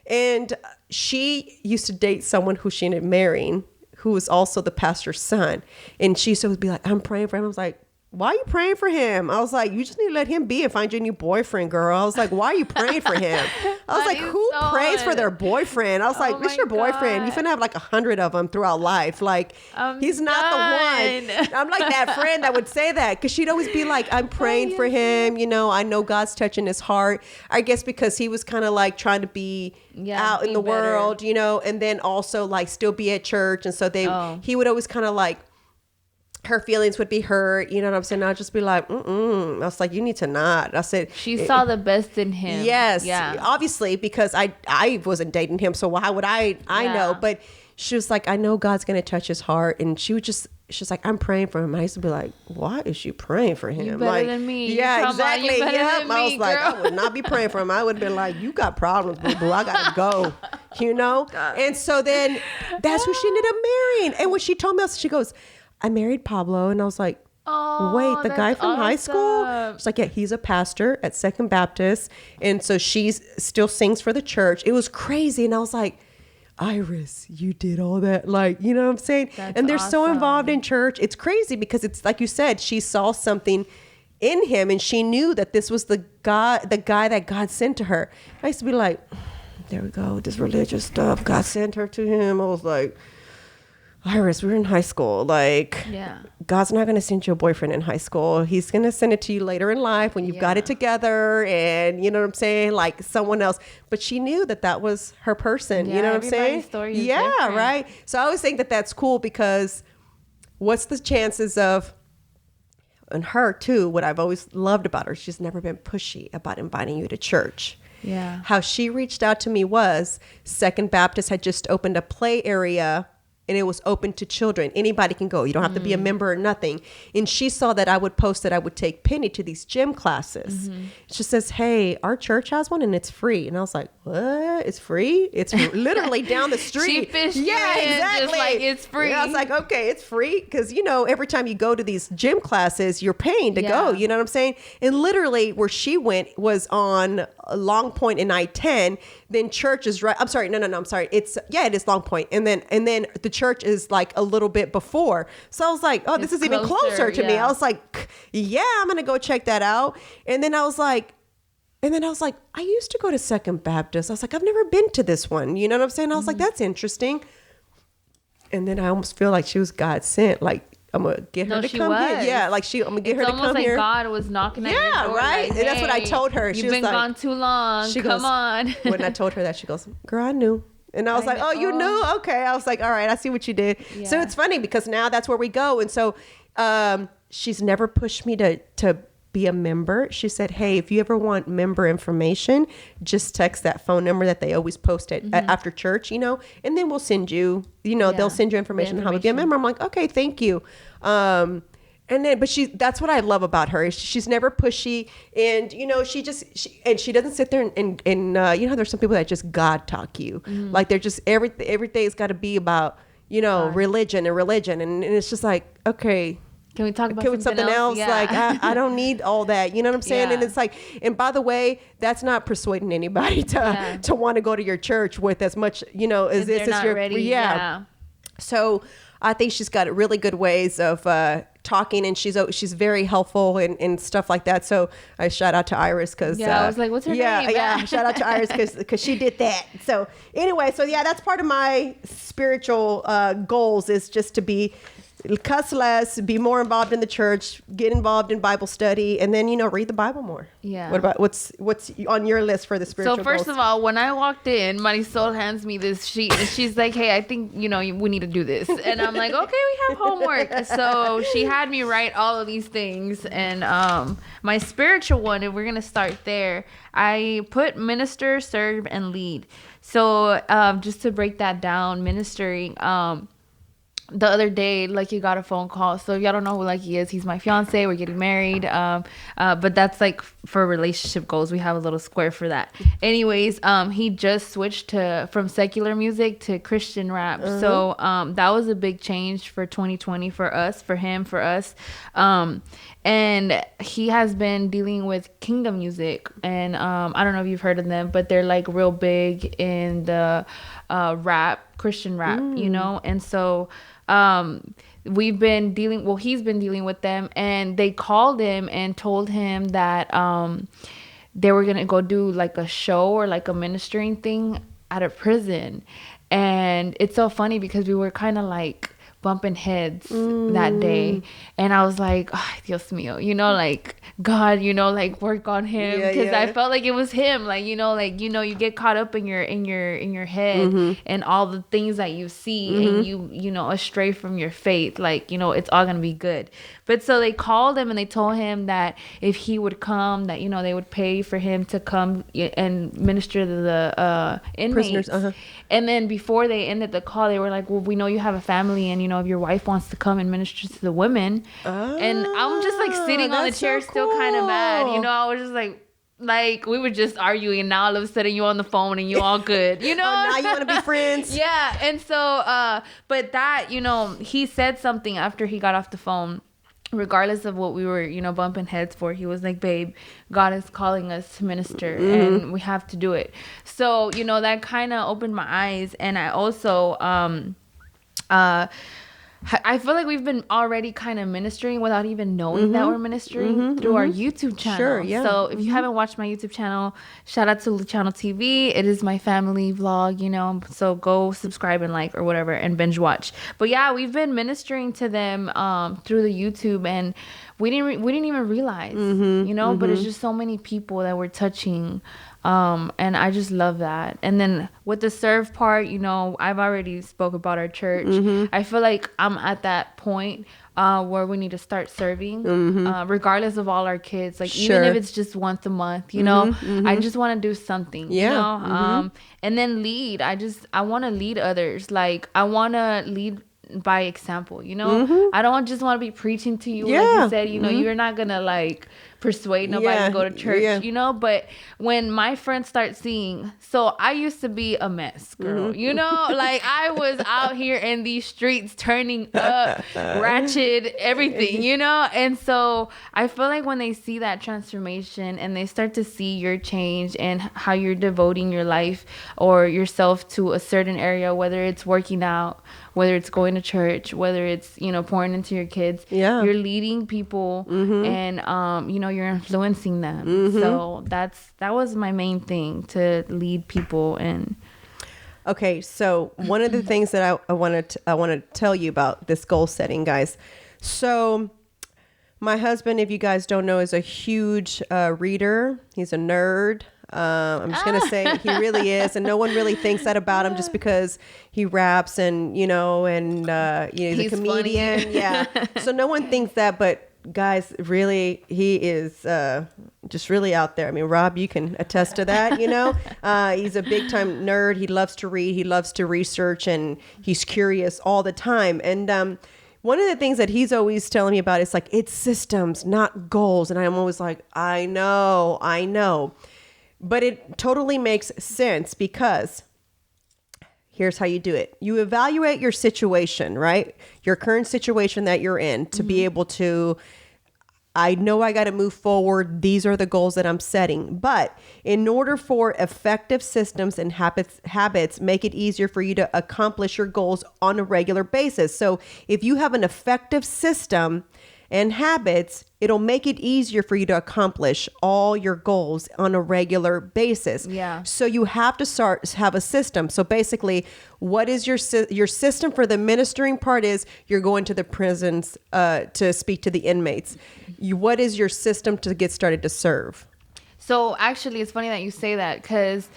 And she used to date someone who she ended up marrying, who was also the pastor's son. And she used to always be like, I'm praying for him. I was like, why are you praying for him? I was like, you just need to let him be and find your new boyfriend, girl. I was like, why are you praying for him? I was like, who prays for their boyfriend? I was like, it's your boyfriend. You finna have like 100 of them throughout life. Like, he's not the one. I'm like that friend that would say that, because she'd always be like, I'm praying for him. You know, I know God's touching his heart. I guess because he was kind of like trying to be out in the world, you know, and then also like still be at church. And so he would always kind of like, her feelings would be hurt, you know what I'm saying? I'd just be like, I was like, you need to not. I said, she saw the best in him. Yes, obviously, because I wasn't dating him, so how would I know? But she was like, I know God's gonna touch his heart, and she's like, I'm praying for him. I used to be like, why is she praying for him? You better than me. Yeah, exactly. I was like, I would not be praying for him. I would have been like, you got problems, boo boo. I gotta go. You know? And so then that's who she ended up marrying. And when she told me, she goes, I married Pablo. And I was like, wait, the guy from high school? She's like, yeah, he's a pastor at Second Baptist. And so she still sings for the church. It was crazy. And I was like, Iris, you did all that. Like, you know what I'm saying? And they're so involved in church. It's crazy because it's like you said, she saw something in him and she knew that this was the guy that God sent to her. I used to be like, there we go, this religious stuff. God sent her to him. I was like, Iris, we were in high school. Like, God's not going to send you a boyfriend in high school. He's going to send it to you later in life when you've got it together and, you know what I'm saying, like someone else. But she knew that was her person. You know what I'm saying? Story is different. Right. So I always think that's cool because what's the chances of, and her too, what I've always loved about her, she's never been pushy about inviting you to church. Yeah. How she reached out to me was Second Baptist had just opened a play area and it was open to children. Anybody can go. You don't have to be a member or nothing. And she saw that I would post that I would take Penny to these gym classes. She says, hey, our church has one and it's free. And I was like, what? It's free? It's literally down the street. She fished exactly. Just like it's free. I was like, okay, it's free. Because, you know, every time you go to these gym classes, you're paying to go. You know what I'm saying? And literally where she went was on Long Point and I-10. Then church is right. I'm sorry. No. I'm sorry. It is Long Point. And then the church is like a little bit before. So I was like, oh, this is even closer to me. I was like, yeah, I'm going to go check that out. And then I was like, I used to go to Second Baptist. I was like, I've never been to this one. You know what I'm saying? I was like, that's interesting. And then I almost feel like she was God sent. Like, I'm going to get her to come here. Yeah, like I'm going to get her to come here. It's almost like God was knocking at your door. Yeah, right? Like, and that's what I told her. You've been gone too long. Come on. When I told her that, she goes, girl, I knew. And I was like, oh, you knew? Okay. I was like, all right, I see what you did. Yeah. So it's funny because now that's where we go. And so she's never pushed me to be a member. She said, hey, if you ever want member information, just text that phone number that they always post at after church, you know, and then we'll send you, they'll send you information on how to be a member. I'm like, okay, thank you. And then, but that's what I love about her. She's never pushy. And, she doesn't sit there and there's some people that just God talk you. Like they're just, everything's got to be about, religion. And it's just like, okay, can we talk about something else? Yeah. Like, I don't need all that. You know what I'm saying? Yeah. And it's like, and by the way, that's not persuading anybody to want to go to your church with as much, as this is your, ready. Yeah. So I think she's got really good ways of talking, and she's very helpful and stuff like that. So I shout out to Iris because I was like, what's her name? Yeah, shout out to Iris because she did that. So anyway, that's part of my spiritual goals is just to be cuss less, be more involved in the church, get involved in Bible study, and then read the Bible more. Yeah. What about what's on your list for the spiritual goals? So first goals? of all, when I walked in, Mariswole hands me this sheet and she's like, hey, I think we need to do this. And I'm like, okay, we have homework. So she had me write all of these things, and my spiritual one, and we're gonna start there, I put minister, serve, and lead. So just to break that down, ministering, the other day, Lucky got a phone call. So if y'all don't know who Lucky is, he's my fiance. We're getting married. But that's like for relationship goals. We have a little square for that. Anyways, he just switched from secular music to Christian rap. So that was a big change for 2020 for us, for him, for us. And he has been dealing with kingdom music. And I don't know if you've heard of them, but they're like real big in the Christian rap, And so he's been dealing with them, and they called him and told him that they were gonna go do like a show or like a ministering thing at a prison. And it's so funny because we were kind of like bumping heads that day, and I was like, oh, Dios mío, like God, like work on him, because I felt like it was him, like you get caught up in your head and all the things that you see, and you astray from your faith, like it's all gonna be good. But so they called him and they told him that if he would come, that they would pay for him to come and minister to the inmates. Prisoners, and then before they ended the call, they were like, well, we know you have a family, and if your wife wants to come and minister to the women. And I'm just like sitting on the chair, so still kind of mad. I was just like we were just arguing, and now all of a sudden you're on the phone and you all good. Oh, now you want to be friends. Yeah. And so but that he said something after he got off the phone, regardless of what we were bumping heads for. He was like, babe, God is calling us to minister, and we have to do it. So that kind of opened my eyes. And I also I feel like we've been already kind of ministering without even knowing that we're ministering through our YouTube channel. Sure, yeah. So if you haven't watched my YouTube channel, shout out to Luciano TV. It is my family vlog, so go subscribe and like or whatever and binge watch. But yeah, we've been ministering to them through the YouTube, and we didn't even realize, but it's just so many people that we're touching. And I just love that. And then with the serve part, I've already spoke about our church. I feel like I'm at that point where we need to start serving, regardless of all our kids. Like, even if it's just once a month, I just want to do something, and then lead. I want to lead others. Like, I want to lead by example, I don't just want to be preaching to you. Like you said, you're not gonna like persuade nobody to go to church, but when my friends start seeing, so I used to be a mess, girl, like I was out here in these streets turning up, ratchet, everything, and so I feel like when they see that transformation and they start to see your change and how you're devoting your life or yourself to a certain area, whether it's working out, whether it's going to church, whether it's pouring into your kids, you're leading people, and you're influencing them. So that was my main thing, to lead people. And okay, so one of the things that I want to tell you about this goal setting, guys. So my husband, if you guys don't know, is a huge reader. He's a nerd. I'm just going to say he really is. And no one really thinks that about him just because he raps and, he's a comedian. Funny. Yeah. So no one thinks that, but guys, really, he is just really out there. I mean, Rob, you can attest to that, he's a big time nerd. He loves to read. He loves to research, and he's curious all the time. And one of the things that he's always telling me about is like, it's systems, not goals. And I'm always like, I know. But it totally makes sense, because here's how you do it. You evaluate your situation, right? Your current situation that you're in, to be able to, I know I got to move forward. These are the goals that I'm setting. But in order for effective systems and habits make it easier for you to accomplish your goals on a regular basis. So if you have an effective system and habits, it'll make it easier for you to accomplish all your goals on a regular basis. Yeah. So you have to have a system. So basically, what is your system for the ministering part? Is you're going to the prisons to speak to the inmates. What is your system to get started to serve? So actually, it's funny that you say that, because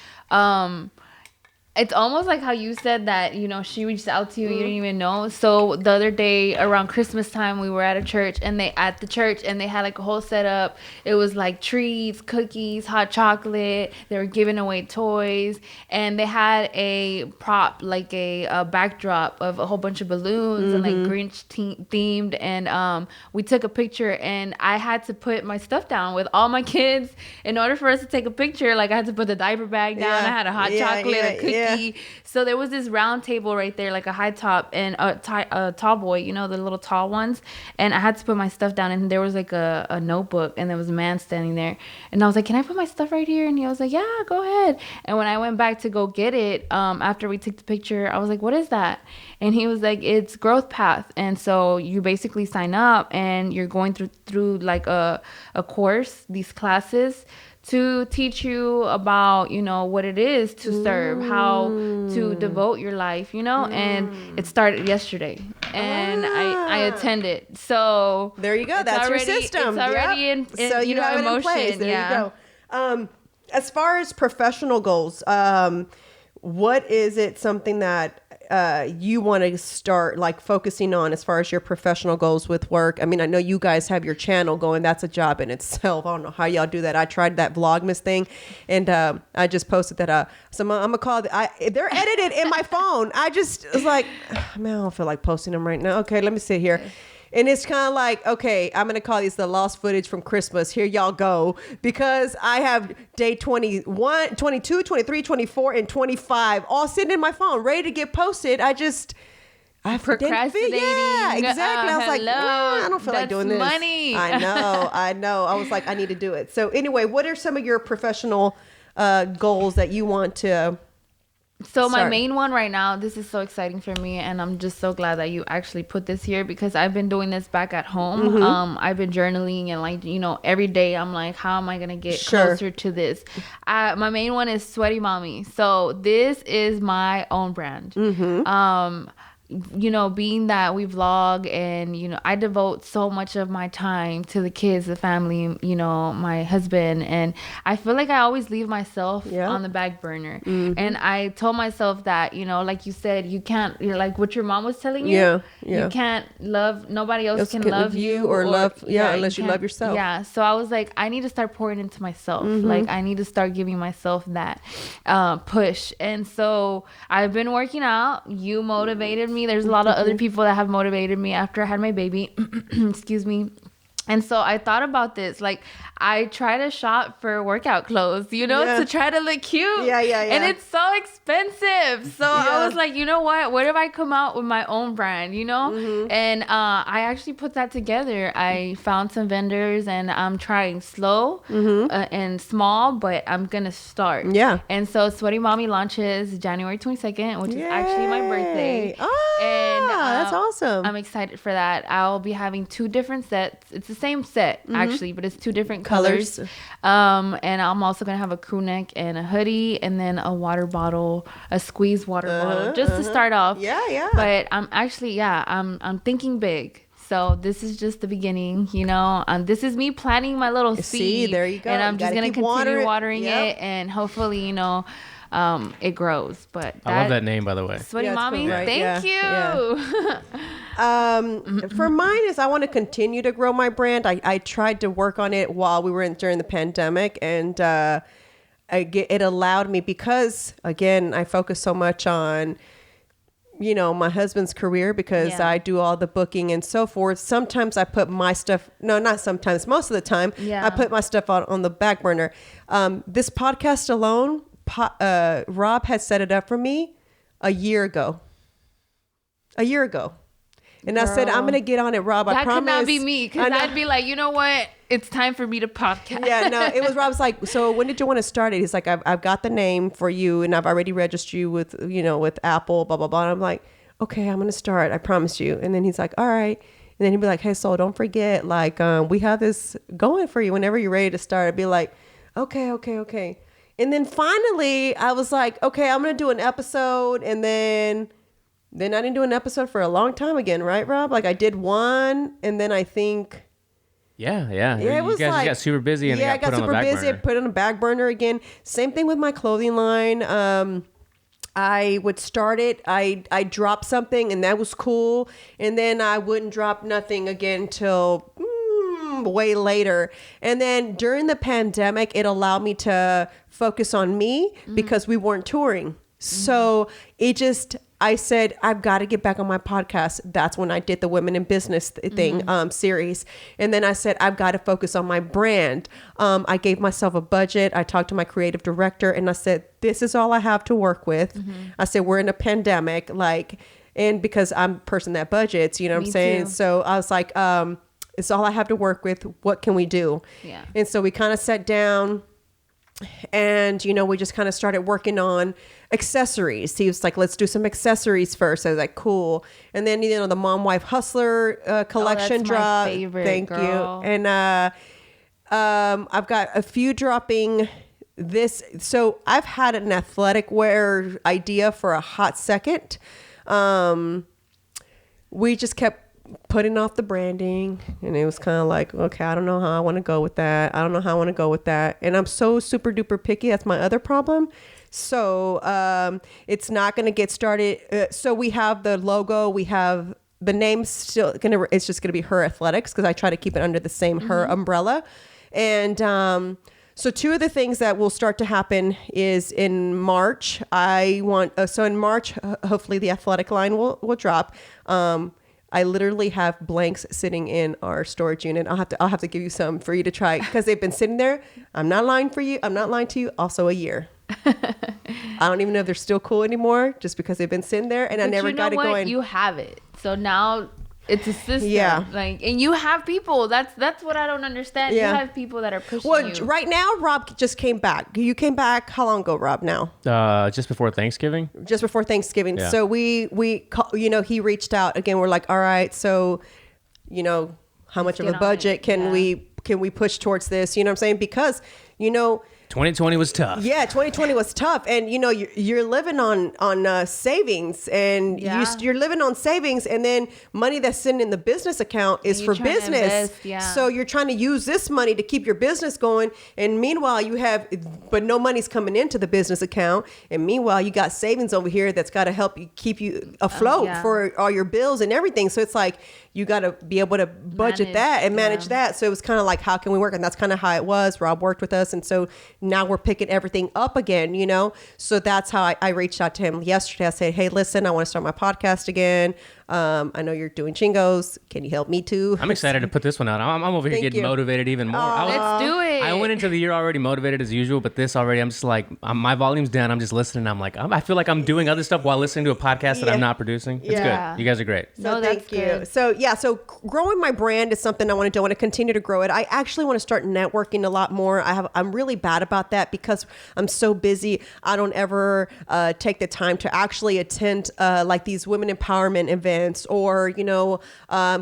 it's almost like how you said that, she reached out to you, you didn't even know. So the other day around Christmas time, we were at a church, and they had like a whole setup. It was like treats, cookies, hot chocolate. They were giving away toys, and they had a prop, like a backdrop of a whole bunch of balloons and like Grinch themed. And we took a picture, and I had to put my stuff down with all my kids. In order for us to take a picture, like I had to put the diaper bag down. I had a hot chocolate, a cookie. ski. So there was this round table right there, like a high top and a tall boy, you know, the little tall ones. And I had to put my stuff down, and there was like a notebook, and there was a man standing there. And I was like, can I put my stuff right here? And he was like, yeah, go ahead. And when I went back to go get it, after we took the picture, I was like, what is that? And he was like, it's Growth Path. And so you basically sign up, and you're going through like a course, these classes, to teach you about, you know, what it is to serve, how to devote your life, you know. And it started yesterday, and I attended. So there you go. That's already, your system. It's already in so you have it in place. There you go. As far as professional goals, what is it, something that you want to start like focusing on as far as your professional goals with work? I mean, I know you guys have your channel going. That's a job in itself. I don't know how y'all do that. I tried that Vlogmas thing, and I just posted that. So I'm gonna call. They're edited in my phone. I just was like, man, I don't feel like posting them right now. Okay, let me sit here. And it's kind of like, okay, I'm going to call these the lost footage from Christmas. Here y'all go. Because I have day 21, 22, 23, 24, and 25 all sitting in my phone, ready to get posted. I procrastinating. Yeah, exactly. I was like, I don't feel like doing this. Money. I know. I was like, I need to do it. So anyway, what are some of your professional goals that you want to... So my main one right now, this is so exciting for me, and I'm just so glad that you actually put this here, because I've been doing this back at home. I've been journaling, and like, you know, every day I'm like, how am I gonna get closer to this? My main one is Sweaty Mommy. So this is my own brand. You know, being that we vlog, and, you know, I devote so much of my time to the kids, the family, you know, my husband, and I feel like I always leave myself on the back burner. And I told myself that, you know, like you said, you're like what your mom was telling you. You can't love, nobody else can love you or love, unless you love yourself. Yeah. So I was like, I need to start pouring into myself. Like, I need to start giving myself that push. And so I've been working out. You motivated me. There's a lot of other people that have motivated me after I had my baby. Excuse me. And so I thought about this. Like, I try to shop for workout clothes, you know, to try to look cute. And it's so expensive. So I was like, you know what if I come out with my own brand, you know? And I actually put that together. I found some vendors, and I'm trying slow and small, but I'm going to start. And so Sweaty Mommy launches January 22nd, which is actually my birthday. And that's awesome. I'm excited for that. I'll be having 2 different sets. It's the same set actually, but it's 2 different colors. And I'm also gonna have a crew neck and a hoodie, and then a water bottle, a squeeze water bottle, just to start off. But I'm actually I'm thinking big. So this is just the beginning, you know. This is me planting my little seed. There you go. And I'm just gonna continue watering it, and hopefully, you know, it grows. But I love that name, by the way. Sweaty Mommy, cool, right? Thank you. For mine is I want to continue to grow my brand. I tried to work on it while we were during the pandemic, and it allowed me, because again, I focus so much on, you know, my husband's career, because I do all the booking and so forth. Sometimes I put my stuff, no, not sometimes, most of the time, I put my stuff on the back burner. This podcast alone, Rob had set it up for me a year ago. And I said, I'm going to get on it, Rob. I promise. That could not be me, because I'd be like, you know what? It's time for me to podcast. It was Rob's like, so when did you want to start it? He's like, I've got the name for you, and I've already registered you with, you know, with Apple, blah, blah, blah. And I'm like, okay, I'm going to start. I promise you. And then he's like, all right. And then he'd be like, hey, so don't forget, like, we have this going for you. Whenever you're ready to start, I'd be like, okay. And then finally I was like, okay, I'm going to do an episode. And then I didn't do an episode for a long time again, right, Rob? Like, I did one, and then I think... Yeah. It was you guys got super busy, and I got super busy. I put it on a back burner again. Same thing with my clothing line. I would start it. I dropped something, and that was cool. And then I wouldn't drop nothing again till way later. And then during the pandemic, it allowed me to focus on me because we weren't touring. So I said, I've got to get back on my podcast. That's when I did the Women in Business thing, series. And then I said, I've got to focus on my brand. I gave myself a budget. I talked to my creative director and I said, this is all I have to work with. I said, we're in a pandemic, and because I'm a person that budgets, you know what I'm saying? Too. So I was like, it's all I have to work with. What can we do? Yeah. And so we kind of sat down and, we just kind of started working on accessories. He was like, let's do some accessories first. I was like, cool. And then, the Mom Wife Hustler collection that's drop. my favorite, Thank girl. you. And I've got a few dropping this. So I've had an athletic wear idea for a hot second. We just kept putting off the branding and it was kind of like, okay, I don't know how I want to go with that. And I'm so super duper picky. That's my other problem. So it's not going to get started. So we have the logo, we have the name still it's just going to be Her Athletics because I try to keep it under the same Her umbrella. And so two of the things that will start to happen is in March. In March, hopefully the athletic line will drop. I literally have blanks sitting in our storage unit. I'll have to give you some for you to try because they've been sitting there. I'm not lying to you. Also a year. I don't even know if they're still cool anymore just because they've been sitting there and I never got it going. You have it. So now it's a system. Yeah. And you have people. That's what I don't understand. Yeah. You have people that are pushing well, you. right now, Rob just came back. You came back how long ago, Rob, now? Just before Thanksgiving. Just before Thanksgiving. Yeah. So we he reached out again. We're like, all right, so, how much of a get on budget it. can we push towards this? You know what I'm saying? Because, 2020 was tough. yeah, 2020 was tough, and you're living on savings, and Yeah. you're living on savings, and then money that's sitting in the business account is you're for trying to business. invest, yeah. So you're trying to use this money to keep your business going, and meanwhile but no money's coming into the business account, and meanwhile you got savings over here that's got to help you keep you afloat yeah. for all your bills and everything. So it's like you got to be able to budget that and manage that. So it was kind of like, how can we work? And that's kind of how it was. Rob worked with us, and so now we're picking everything up again, so that's how I reached out to him yesterday. I said, hey, listen, I want to start my podcast again. I know you're doing chingos. Can you help me too? I'm excited to put this one out. I'm over here Thank getting you. motivated even more. Let's do it. I went into the year already motivated as usual, but this already, I'm just like, my volume's down. I'm just listening. I'm like, I feel like I'm doing other stuff while listening to a podcast that I'm not producing. It's Yeah. good. You guys are great. So that's thank you. good. So growing my brand is something I want to do. I want to continue to grow it. I actually want to start networking a lot more. I'm really bad about that because I'm so busy. I don't ever take the time to actually attend like these women empowerment events or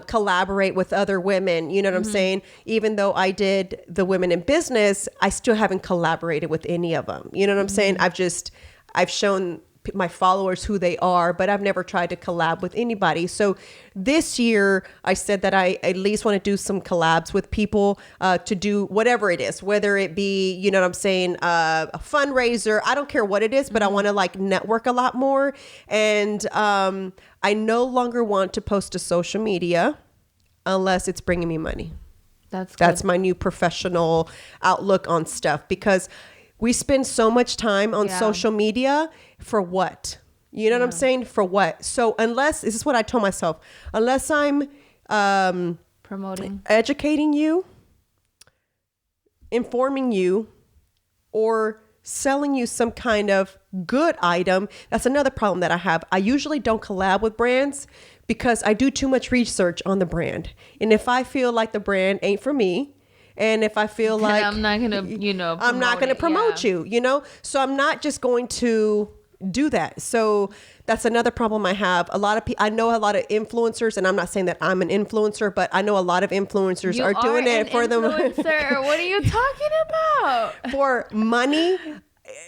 collaborate with other women. You know what I'm saying? Even though I did the Women in Business, I still haven't collaborated with any of them. You know what I'm saying? I've shown my followers who they are, but I've never tried to collab with anybody. So this year I said that I at least want to do some collabs with people to do whatever it is, whether it be, a fundraiser. I don't care what it is, but I want to network a lot more. And I no longer want to post to social media unless it's bringing me money. That's my new professional outlook on stuff, because we spend so much time on social media for what? You know what I'm saying? For what? So this is what I told myself, unless I'm promoting, educating you, informing you, or selling you some kind of good item. That's another problem that I have. I usually don't collab with brands because I do too much research on the brand. And if I feel like the brand ain't for me, and if I feel like I'm not gonna, I'm not going to promote you, so I'm not just going to do that. So that's another problem I have. I know a lot of influencers, and I'm not saying that I'm an influencer, but I know a lot of influencers are doing it for them. Influencer. What are you talking about? For money.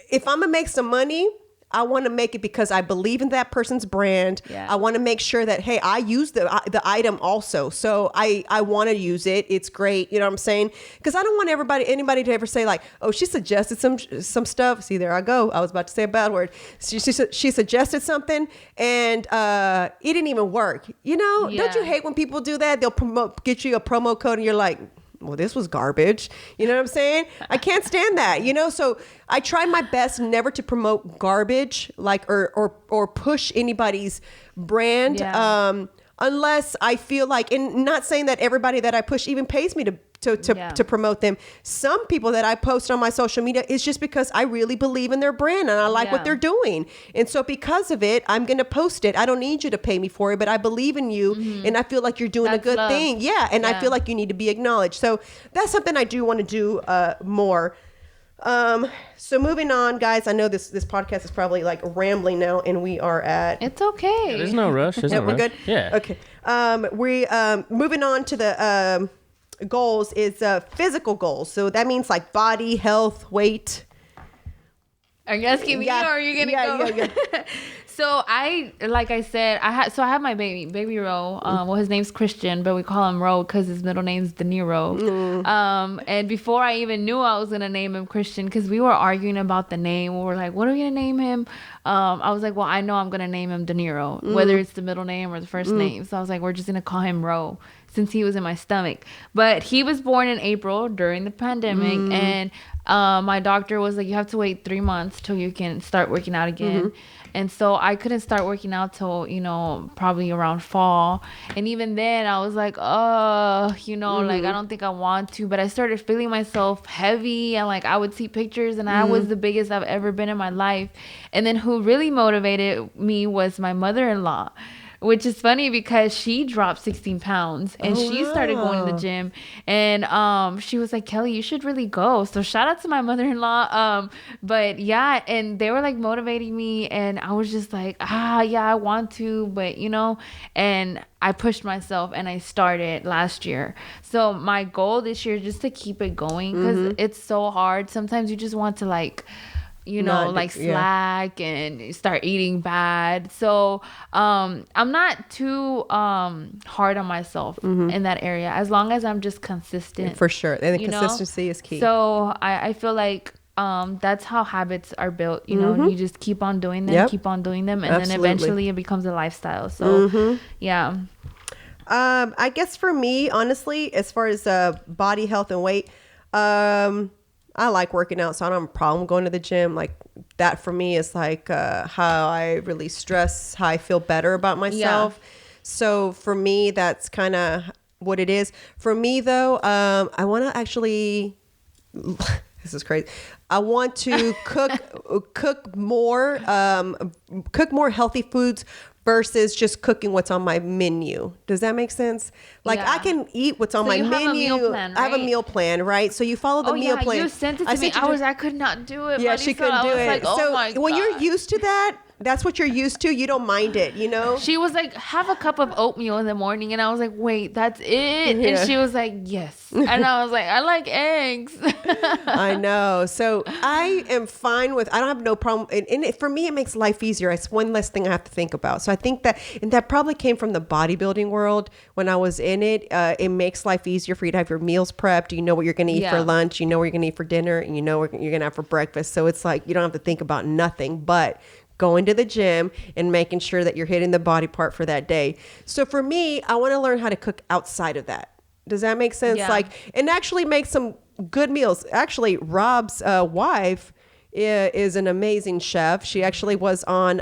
If I'm gonna make some money, I want to make it because I believe in that person's brand. Yeah. I want to make sure that, hey, I use the item also. So I want to use it. It's great. You know what I'm saying? Because I don't want anybody to ever say like, oh, she suggested some stuff. See, there I go. I was about to say a bad word. She suggested something and it didn't even work. Don't you hate when people do that? They'll get you a promo code and you're like, well, this was garbage. You know what I'm saying? I can't stand that, you know? So I try my best never to promote garbage, like, or push anybody's brand. Yeah. Unless I feel like, and not saying that everybody that I push even pays me to promote them. Some people that I post on my social media is just because I really believe in their brand and I like what they're doing. And so because of it, I'm going to post it. I don't need you to pay me for it, but I believe in you and I feel like you're doing a good thing. Yeah. And I feel like you need to be acknowledged. So that's something I do want to do more. So moving on, guys, I know this podcast is probably like rambling now and we are at... It's okay. Yeah, there's no rush. There's no rush. We're good? Yeah. Okay. We moving on to the goals is physical goals. So that means like body, health, weight. Are you asking me or are you going to go? Yeah. So like I said, I have my baby Ro. Well, his name's Christian, but we call him Ro because his middle name's De Niro. And before I even knew I was gonna name him Christian, because we were arguing about the name, we were like, "What are we gonna name him?" I was like, "Well, I know I'm gonna name him De Niro, whether it's the middle name or the first name." So I was like, "We're just gonna call him Ro." Since he was in my stomach. But he was born in April during the pandemic, and my doctor was like, you have to wait 3 months till you can start working out again. And so I couldn't start working out till, probably around fall. And even then I was like, like, I don't think I want to. But I started feeling myself heavy, and like I would see pictures and I was the biggest I've ever been in my life. And then who really motivated me was my mother-in-law. Which is funny because she dropped 16 pounds and she started going to the gym, and she was like, Kelly, you should really go. So shout out to my mother-in-law. But yeah, and they were like motivating me, and I was just like, yeah, I want to, but and I pushed myself and I started last year. So my goal this year is just to keep it going, because it's so hard. Sometimes you just want to slack and start eating bad. So I'm not too hard on myself in that area, as long as I'm just consistent. For sure. And the consistency is key. So I feel like that's how habits are built. You just keep on doing them, keep on doing them, and then eventually it becomes a lifestyle. So yeah. I guess for me, honestly, as far as body health and weight, I like working out, so I don't have a problem going to the gym. Like that for me is like how I really stress, how I feel better about myself. Yeah. So for me, that's kind of what it is. For me though, I want to actually, this is crazy. I want to cook more healthy foods versus just cooking what's on my menu. Does that make sense? Like I can eat what's on my menu. Have a meal plan, right? I have a meal plan, right? So you follow the meal plan. You sent it to me. I could not do it. Yeah, she couldn't do it. Like, oh my God. When you're used to that, that's what you're used to. You don't mind it, She was like, have a cup of oatmeal in the morning. And I was like, wait, that's it? Yeah. And she was like, yes. And I was like, I like eggs. I know. So I am fine with, I don't have no problem. And for me, it makes life easier. It's one less thing I have to think about. So I think that, and that probably came from the bodybuilding world when I was in it. It makes life easier for you to have your meals prepped. You know what you're going to eat for lunch. You know what you're going to eat for dinner. And you know what you're going to have for breakfast. So it's like, you don't have to think about nothing but going to the gym and making sure that you're hitting the body part for that day. So for me, I want to learn how to cook outside of that. Does that make sense? Yeah. Like, and actually make some good meals. Actually, Rob's wife is an amazing chef. She actually was on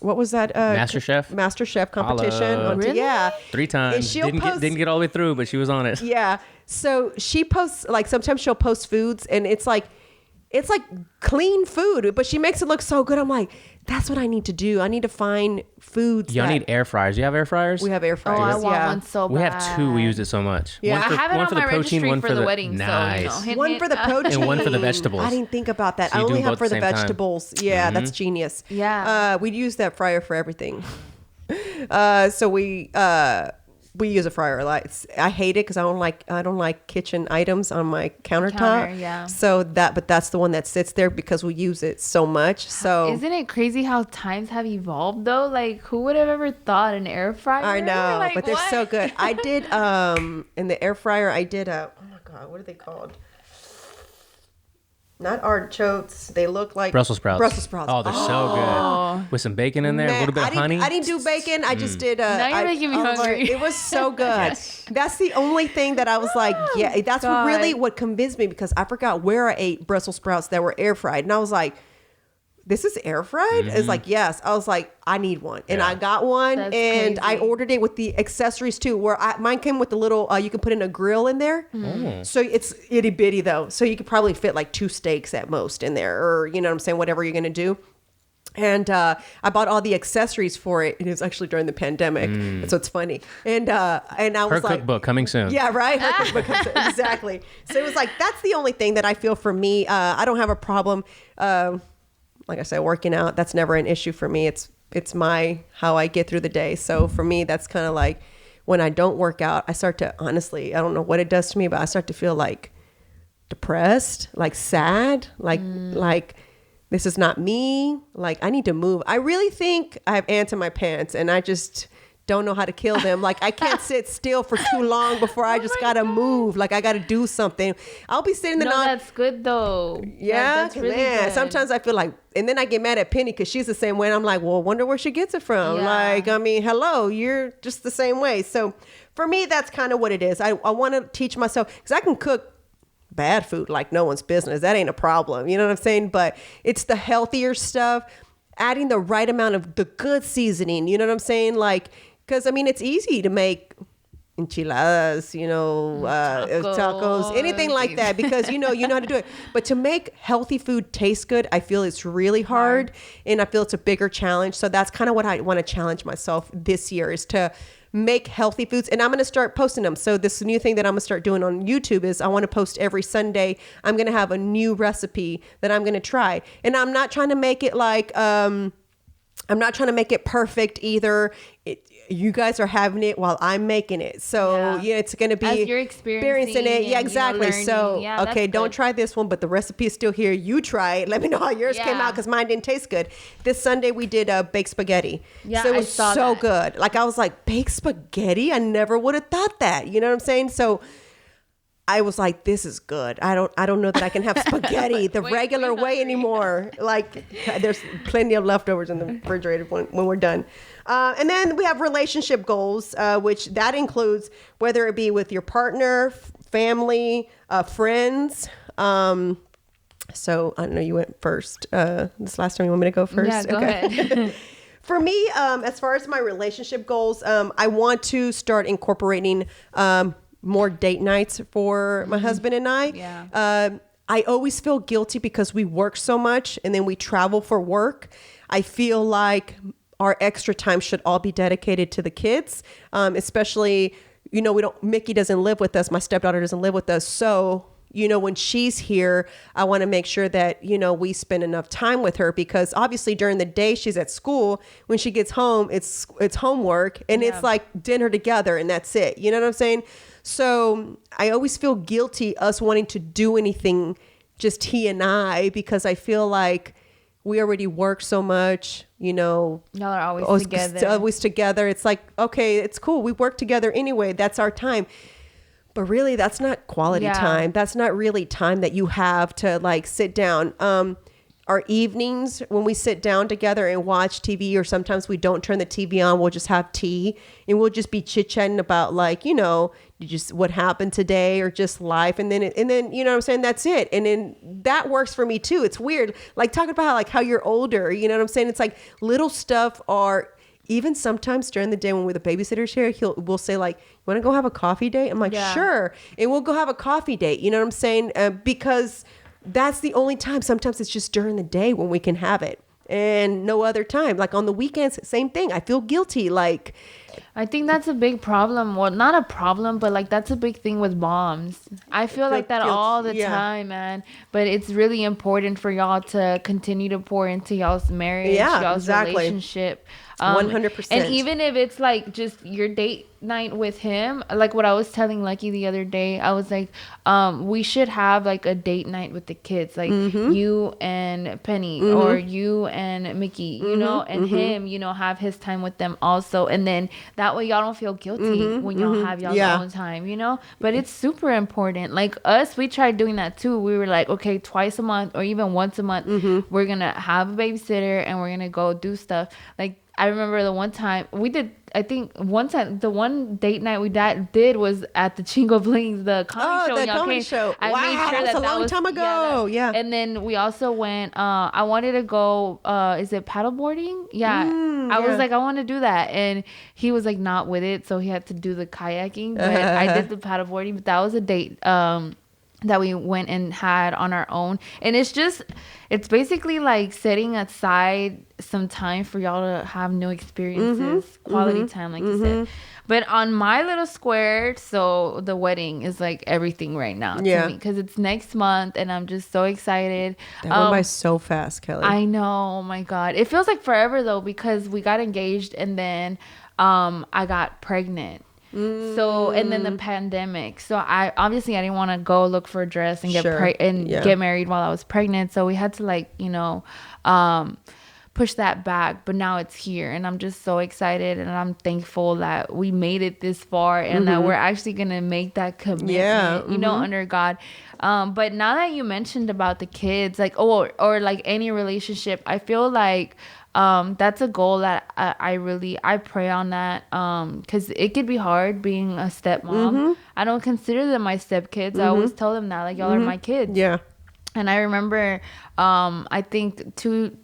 what was that? MasterChef competition. Really? Yeah, 3 times. Didn't get all the way through, but she was on it. Yeah. So she posts, like, sometimes she'll post foods and it's like clean food, but she makes it look so good. I'm like, that's what I need to do. I need to find foods. Y'all need air fryers. You have air fryers? We have air fryers. Oh, I want one so bad. We have 2. We use it so much. Yeah. One for, I have it one on for my the protein, registry one for the wedding. Nice. So, one for the protein. And one for the vegetables. I didn't think about that. So I only have for the same time. vegetables. Yeah, that's genius. Yeah. We use that fryer for everything. So we use a fryer a lot. I hate it because I don't like kitchen items on my countertop. Yeah. So but that's the one that sits there because we use it so much. So isn't it crazy how times have evolved though? Like, who would have ever thought an air fryer? I know, like, but they're so good. I did in the air fryer. I did oh my God, what are they called? not artichokes. They look like Brussels sprouts. Brussels sprouts. Oh, they're so good. With some bacon in there, a little bit of honey. I didn't do bacon. I just did. Now you're making me hungry. It was so good. Yes. That's the only thing that I was like, yeah, that's really what convinced me, because I forgot where I ate Brussels sprouts that were air fried. And I was like, this is air fried? It's like, yes. I was like, I need one. And I got one. That's and crazy. I ordered it with the accessories too, where mine came with the little, you can put in a grill in there. So it's itty bitty though. So you could probably fit like 2 steaks at most in there, or, you know what I'm saying, whatever you're going to do. And I bought all the accessories for it. And it was actually during the pandemic. So it's funny. And I was Her like, cookbook coming soon. yeah, right. Her cookbook comes soon. Exactly. So it was like, that's the only thing that I feel for me. I don't have a problem. Like I said, working out, that's never an issue for me. It's how I get through the day. So for me, that's kind of like when I don't work out, I start to, honestly, I don't know what it does to me, but I start to feel like depressed, like sad, like this is not me. Like I need to move. I really think I have ants in my pants, and I just don't know how to kill them. Like I can't sit still for too long before I just gotta move. Like I gotta do something. I'll be sitting there. No, that's good though. Yeah, that's really man. good. Sometimes I feel like, and then I get mad at Penny because she's the same way. And I'm like, well, wonder where she gets it from. Yeah. Like, I mean, hello, you're just the same way. So for me, that's kind of what it is. I want to teach myself, because I can cook bad food like no one's business. That ain't a problem. You know what I'm saying? But it's the healthier stuff, adding the right amount of the good seasoning. You know what I'm saying? Like, because I mean, it's easy to make enchiladas, tacos, anything like that, because you know how to do it. But to make healthy food taste good, I feel it's really hard, and I feel it's a bigger challenge. So that's kind of what I want to challenge myself this year, is to make healthy foods, and I'm going to start posting them. So this new thing that I'm going to start doing on YouTube is I want to post every Sunday. I'm going to have a new recipe that I'm going to try, and I'm not trying to make it like I'm not trying to make it perfect either. You guys are having it while I'm making it. So yeah, it's going to be as you're experiencing it. Yeah, exactly. So, okay, don't good. try this one, but the recipe is still here. You try it. Let me know how yours came out, because mine didn't taste good. This Sunday we did baked spaghetti. Yeah, so it was I saw so that. good. Like I was like, baked spaghetti? I never would have thought that. You know what I'm saying? So I was like, this is good. I don't know that I can have spaghetti the regular way anymore. Like there's plenty of leftovers in the refrigerator when we're done. And then we have relationship goals, which that includes whether it be with your partner, family, friends. So I don't know, you went first. This last time, you want me to go first? Yeah, go ahead. For me, as far as my relationship goals, I want to start incorporating more date nights for my husband and I. Yeah. I always feel guilty because we work so much and then we travel for work. I feel like our extra time should all be dedicated to the kids, especially, Mickey doesn't live with us. My stepdaughter doesn't live with us. So, when she's here, I want to make sure that, we spend enough time with her, because obviously during the day she's at school. When she gets home, it's homework, and it's like dinner together, and that's it. You know what I'm saying? So I always feel guilty us wanting to do anything, just he and I, because I feel like we already work so much, Y'all are always together. Always together. It's like, okay, it's cool. We work together anyway. That's our time. But really, that's not quality time. That's not really time that you have to like sit down. Our evenings when we sit down together and watch TV, or sometimes we don't turn the TV on, we'll just have tea and we'll just be chit-chatting about like, just what happened today or just life. And then, you know what I'm saying? That's it. And then that works for me too. It's weird. Like talking about how you're older, you know what I'm saying? It's like little stuff are, even sometimes during the day when we're the babysitter's here, we'll say like, you want to go have a coffee date? I'm like, sure. And we'll go have a coffee date. You know what I'm saying? Because that's the only time. Sometimes it's just during the day when we can have it, and no other time. Like on the weekends, same thing. I feel guilty. Like, I think that's a big problem. Well, not a problem, but like that's a big thing with moms. I feel like that all the time, man. But it's really important for y'all to continue to pour into y'all's marriage, y'all's relationship. 100%. And even if it's like just your date night with him, like what I was telling Lucky the other day, I was like, we should have like a date night with the kids, like you and Penny or you and Mickey, you know, and him, you know, have his time with them also, and then that way y'all don't feel guilty when y'all have y'all's own time, you know. But it's super important. Like us, we tried doing that too. We were like, okay, twice a month or even once a month, we're gonna have a babysitter and we're gonna go do stuff. Like I remember the one time we did, I think one time, the one date night we did was at the Chingo Blings, the comedy show. The comedy show. I wow, made sure that's a long time ago. Yeah. And then we also went, I wanted to go, is it paddleboarding? Yeah. I was like, I want to do that. And he was like not with it. So he had to do the kayaking. But I did the paddleboarding. But that was a date that we went and had on our own. And it's basically like setting aside some time for y'all to have new experiences, quality time, like you said. But on my little square, so the wedding is like everything right now to me, because it's next month and I'm just so excited. That went by so fast, Kelly. I know. Oh my God. It feels like forever though, because we got engaged and then I got pregnant. So, and then the pandemic. So I didn't want to go look for a dress and get married while I was pregnant. So we had to like, you know, push that back. But now it's here and I'm just so excited and I'm thankful that we made it this far and that we're actually going to make that commitment, you know, under God. But now that you mentioned about the kids, like, or like any relationship, I feel like that's a goal that I pray on that, because it could be hard being a stepmom. I don't consider them my stepkids. I always tell them that, like, y'all are my kids. Yeah. And I remember I think 2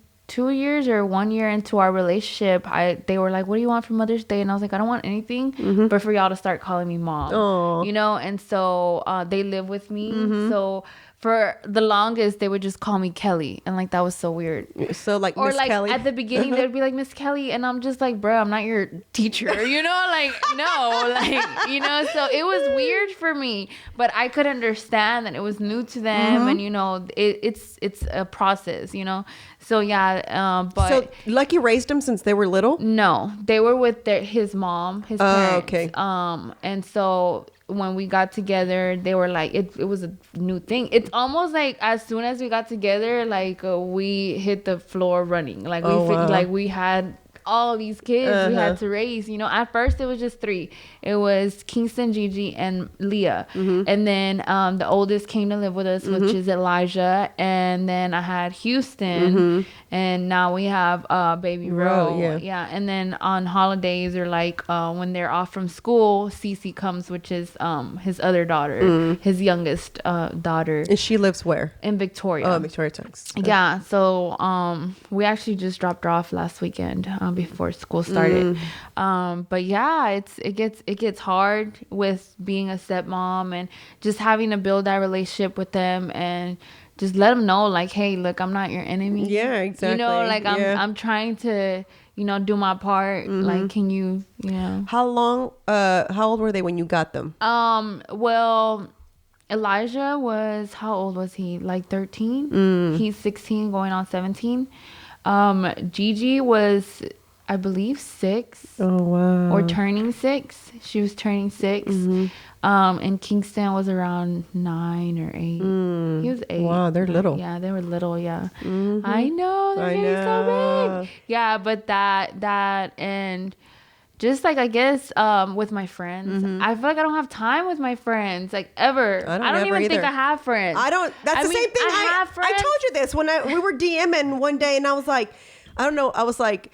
years or 1 year into our relationship, they were like, what do you want for Mother's Day? And I was like, I don't want anything but for y'all to start calling me mom. Aww. You know. And so they live with me, so for the longest they would just call me Kelly, and like that was so weird. So like or Miss like Kelly? At the beginning they'd be like Miss Kelly, and I'm just like, bro, I'm not your teacher, you know, like no, like, you know. So it was weird for me, but I could understand that it was new to them, and you know, it's a process, you know. So yeah, but so Lucky raised them since they were little? No, they were with his mom, his parents. Okay. And so when we got together, they were like, it was a new thing. It's almost like as soon as we got together, like we hit the floor running. Like like we had all these kids we had to raise, you know. At first it was just 3. It was Kingston, Gigi, and Leah. And then the oldest came to live with us, which is Elijah. And then I had Houston, and now we have baby Ro. Yeah. And then on holidays, or like when they're off from school, Cece comes, which is his other daughter, his youngest daughter. And she lives where? In Victoria. Oh, Victoria, Texas. Yeah. So we actually just dropped her off last weekend before school started. But yeah, it gets hard with being a stepmom and just having to build that relationship with them and just let them know, like, hey, look, I'm not your enemy. Yeah, exactly. You know, like I'm trying to, you know, do my part. Like, can you know? How old were they when you got them? Well, Elijah was, how old was he? Like 13. He's 16 going on 17. Gigi was, I believe, 6. Oh wow. Or turning 6. She was turning 6. And Kingston was around 9 or 8. He was 8. Wow, they're little. Yeah, they were little. Yeah. I know. They're getting so big. Yeah, but that and just like, I guess with my friends, I feel like I don't have time with my friends, like ever. I don't even think I have friends. That's the same thing. I have friends. I told you this when we were DMing one day, and I was like, I don't know. I was like,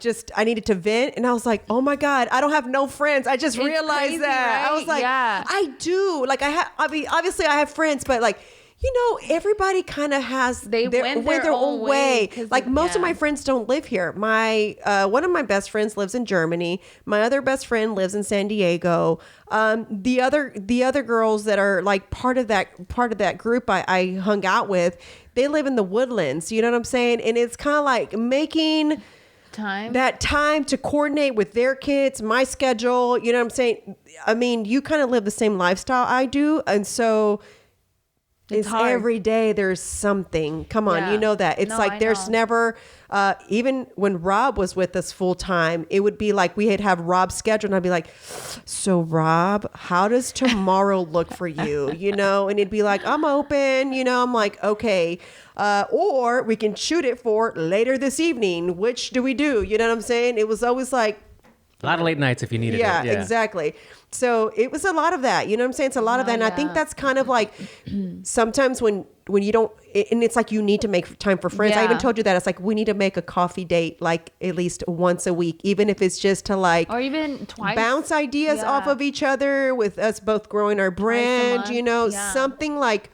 just I needed to vent, and I was like, oh my God, I don't have no friends. I just realized crazy, that. right? I was like, yeah. I do. Like I mean, obviously I have friends, but like, you know, everybody kind of has went their own way. Like most of my friends don't live here. My one of my best friends lives in Germany. My other best friend lives in San Diego. The other girls that are like part of that group I hung out with, they live in the Woodlands. You know what I'm saying? And it's kind of like making time to coordinate with their kids, my schedule. You know what I'm saying? I mean, you kind of live the same lifestyle I do, and so It's every day there's something. Come on, you know that. It's like there's never, even when Rob was with us full time, it would be like we'd have Rob scheduled and I'd be like, so Rob, how does tomorrow look for you? You know, and he'd be like, I'm open, you know, I'm like, okay. Or we can shoot it for later this evening. Which do we do? You know what I'm saying? It was always like, a lot of late nights if you needed it. Yeah, exactly. So it was a lot of that. You know what I'm saying? It's a lot of that. And I think that's kind of like sometimes when you don't, and it's like you need to make time for friends. I even told you that. It's like we need to make a coffee date like at least once a week, even if it's just to like, or even twice, bounce ideas off of each other with us both growing our brand, you know, something like,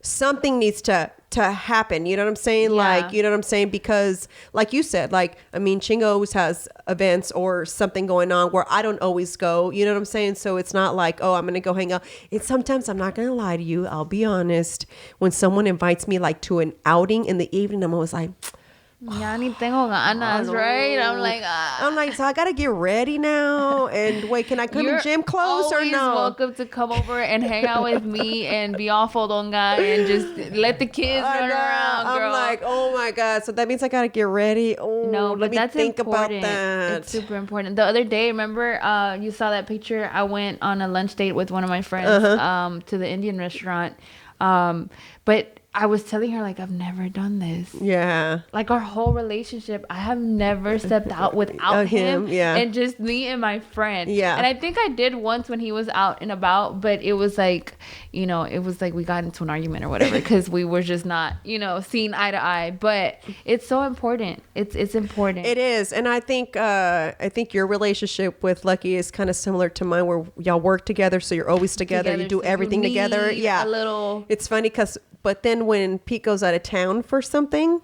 something needs to happen. You know what I'm saying? Like, you know what I'm saying? Because like you said, like, I mean, Chingo always has events or something going on where I don't always go, you know what I'm saying? So it's not like, oh, I'm going to go hang out. It's sometimes, I'm not going to lie to you, I'll be honest. When someone invites me like to an outing in the evening, I'm always like, ya ni tengo ganas, right? I'm like, so I gotta get ready now. And wait, can I come in gym clothes or no? You're always welcome to come over and hang out with me and be all fodonga and just let the kids run around, girl. I'm like, oh my God. So that means I gotta get ready. Oh, no, but let me think important. About that. It's super important. The other day, remember, you saw that picture? I went on a lunch date with one of my friends to the Indian restaurant. But I was telling her, like, I've never done this. Yeah. Like, our whole relationship, I have never stepped out without him. Yeah. And just me and my friend. Yeah. And I think I did once when he was out and about, but it was like, you know, it was like we got into an argument or whatever because we were just not, you know, seeing eye to eye. But it's so important. It's important. It is. And I think your relationship with Lucky is kind of similar to mine, where y'all work together. So you're always together. You do everything together. Yeah. A little. It's funny because, but then when Pete goes out of town for something,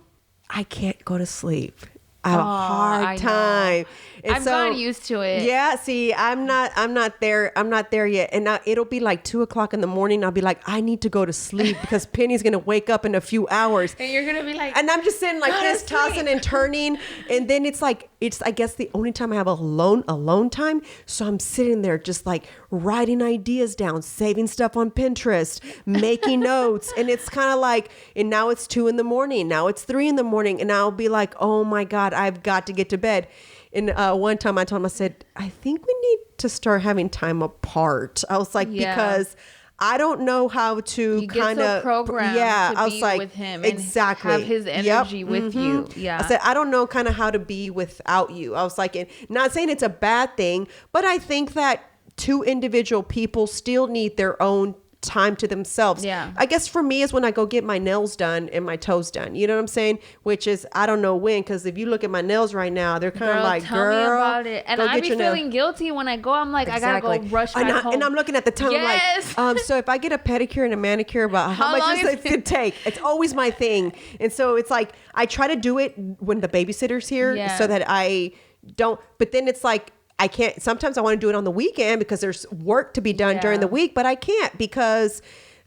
I can't go to sleep. I have a hard time. And I've gotten used to it. Yeah, see, I'm not there. I'm not there yet. And now it'll be like 2:00 in the morning. I'll be like, I need to go to sleep because Penny's going to wake up in a few hours. And you're going to be like, and I'm just sitting like this, tossing and turning. And then it's like, it's, I guess, the only time I have alone time. So I'm sitting there just like writing ideas down, saving stuff on Pinterest, making notes. And it's kind of like, and now it's 2 a.m. Now it's 3 a.m. And I'll be like, oh my God, I've got to get to bed. And one time I told him, I said, I think we need to start having time apart. I was like, because I don't know how to kind of program I was be like, with him exactly. And have his energy with you. Yeah. I said, I don't know kind of how to be without you. I was like, and not saying it's a bad thing, but I think that 2 individual people still need their own time to themselves. Yeah. I guess for me is when I go get my nails done and my toes done. You know what I'm saying? Which is, I don't know when, because if you look at my nails right now, they're kind of like, tell me about it. And I be feeling guilty when I go. I'm like, exactly. I gotta go rush back home. And I'm looking at the time like, so if I get a pedicure and a manicure, about how much is it take? It's always my thing. And so it's like, I try to do it when the babysitter's here so that I don't, but then it's like, I can't, sometimes I want to do it on the weekend because there's work to be done during the week, but I can't because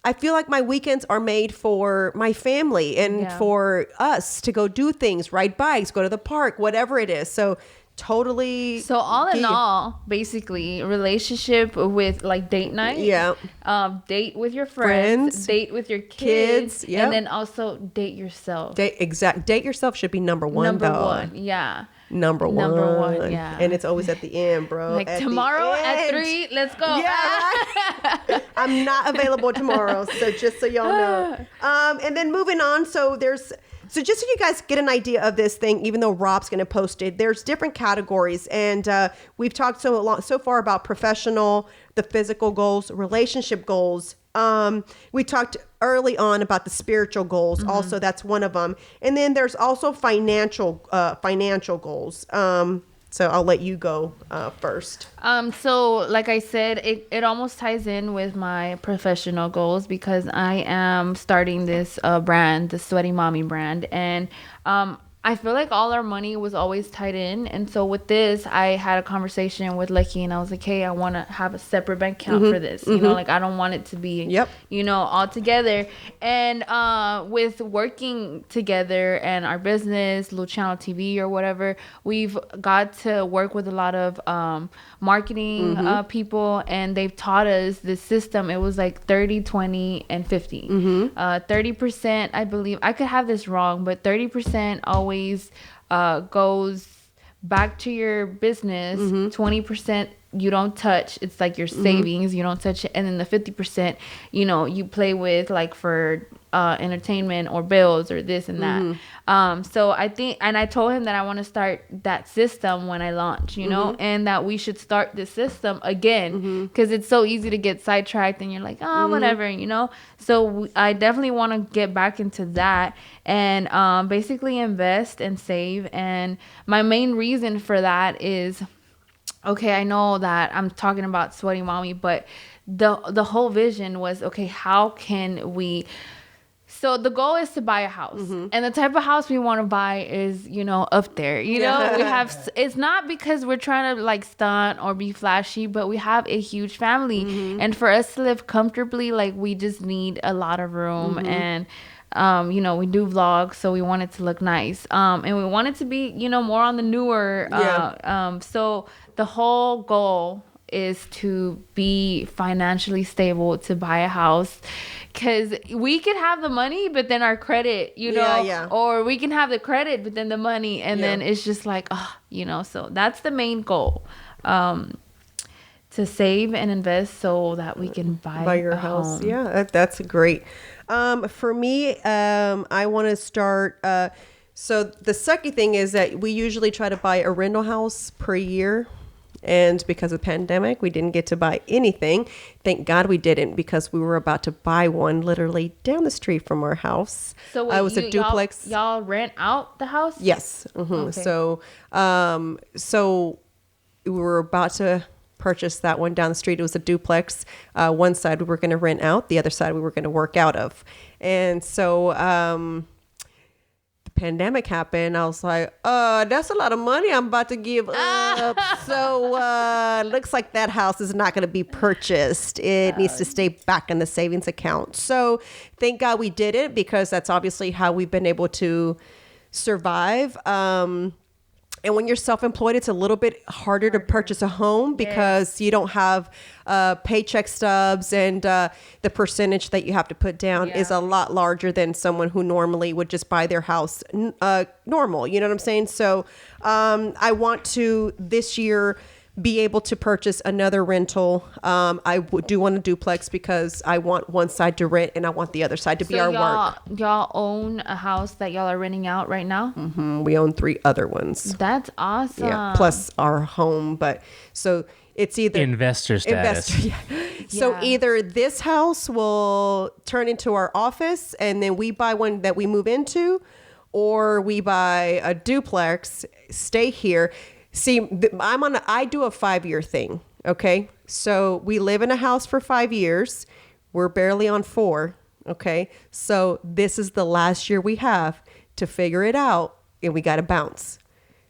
I feel like my weekends are made for my family and for us to go do things, ride bikes, go to the park, whatever it is. So totally. So all in all, basically relationship with like date night. Yeah. Date with your friends. Date with your kids. Yep. And then also date yourself. Date yourself should be number one. Yeah. Number one, yeah. And it's always at the end, bro. Like tomorrow at 3, let's go. Yeah, right? I'm not available tomorrow, so just so y'all know. And then moving on, so just so you guys get an idea of this thing, even though Rob's going to post it, there's different categories, and we've talked so far about professional, the physical goals, relationship goals. We talked early on about the spiritual goals. Also, that's one of them. And then there's also financial goals. So I'll let you go first. So like I said, it almost ties in with my professional goals because I am starting this brand, the Sweaty Mommy brand. And I feel like all our money was always tied in. And so with this, I had a conversation with Lucky and I was like, hey, I want to have a separate bank account for this. You know, like I don't want it to be, you know, all together. And with working together and our business, Little Channel TV or whatever, we've got to work with a lot of marketing people, and they've taught us this system. It was like 30, 20, and 50. 30%, I believe, I could have this wrong, but 30% always goes back to your business. 20% you don't touch. It's like your savings. You don't touch it. And then the 50%, you know, you play with like for entertainment or bills or this and that. So I think, and I told him that I want to start that system when I launch, you know, and that we should start this system again, because it's so easy to get sidetracked and you're like, oh, whatever, you know. So I definitely want to get back into that and basically invest and save. And my main reason for that is, okay, I know that I'm talking about Sweaty Mommy, but the whole vision was, okay, how can we... So the goal is to buy a house, and the type of house we want to buy is, you know, up there, you know, we have, it's not because we're trying to like stunt or be flashy, but we have a huge family, and for us to live comfortably, like we just need a lot of room, and you know, we do vlogs, so we want it to look nice, and we want it to be, you know, more on the newer, so the whole goal is to be financially stable to buy a house, because we could have the money but then our credit, you know, or we can have the credit but then the money, and then it's just like, you know, so that's the main goal, to save and invest so that we can buy your house home. That's great. For me, I want to start so the sucky thing is that we usually try to buy a rental house per year. And because of the pandemic, we didn't get to buy anything. Thank God we didn't, because we were about to buy one literally down the street from our house. So it was a duplex. Y'all rent out the house? Yes. Okay. So we were about to purchase that one down the street. It was a duplex. One side we were going to rent out. The other side we were going to work out of. And so... pandemic happened. I was like, that's a lot of money I'm about to give up. So looks like that house is not going to be purchased. It needs to stay back in the savings account. So thank God we did it, because that's obviously how we've been able to survive. And when you're self-employed, it's a little bit harder to purchase a home, because you don't have paycheck stubs, and the percentage that you have to put down is a lot larger than someone who normally would just buy their house normal. You know what I'm saying? So I want to this year be able to purchase another rental. I do want a duplex, because I want one side to rent and I want the other side to be our work. Y'all own a house that y'all are renting out right now? We own 3 other ones. That's awesome. Yeah, plus our home. But so it's either investor status. So either this house will turn into our office and then we buy one that we move into, or we buy a duplex, stay here. See, I do a 5-year thing. Okay. So we live in a house for 5 years. We're barely on 4. Okay. So this is the last year we have to figure it out, and we got to bounce,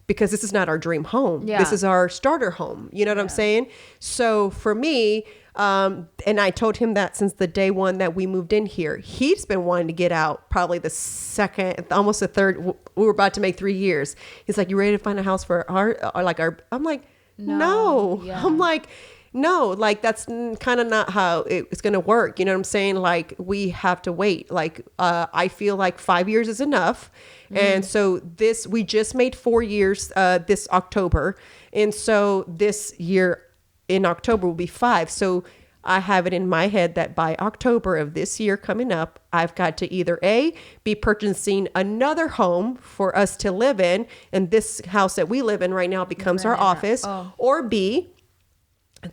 because this is not our dream home. This is our starter home. You know what I'm saying? So for me, and I told him that since the day one that we moved in here, he's been wanting to get out probably the second, almost the third. We were about to make 3 years. He's like, you ready to find a house for our I'm like, no. I'm like, no, like that's kind of not how it's going to work. You know what I'm saying? Like we have to wait. Like, I feel like 5 years is enough. And so we just made 4 years, this October. And so this year in October will be 5. So I have it in my head that by October of this year coming up, I've got to either A, be purchasing another home for us to live in, and this house that we live in right now becomes our office, or B,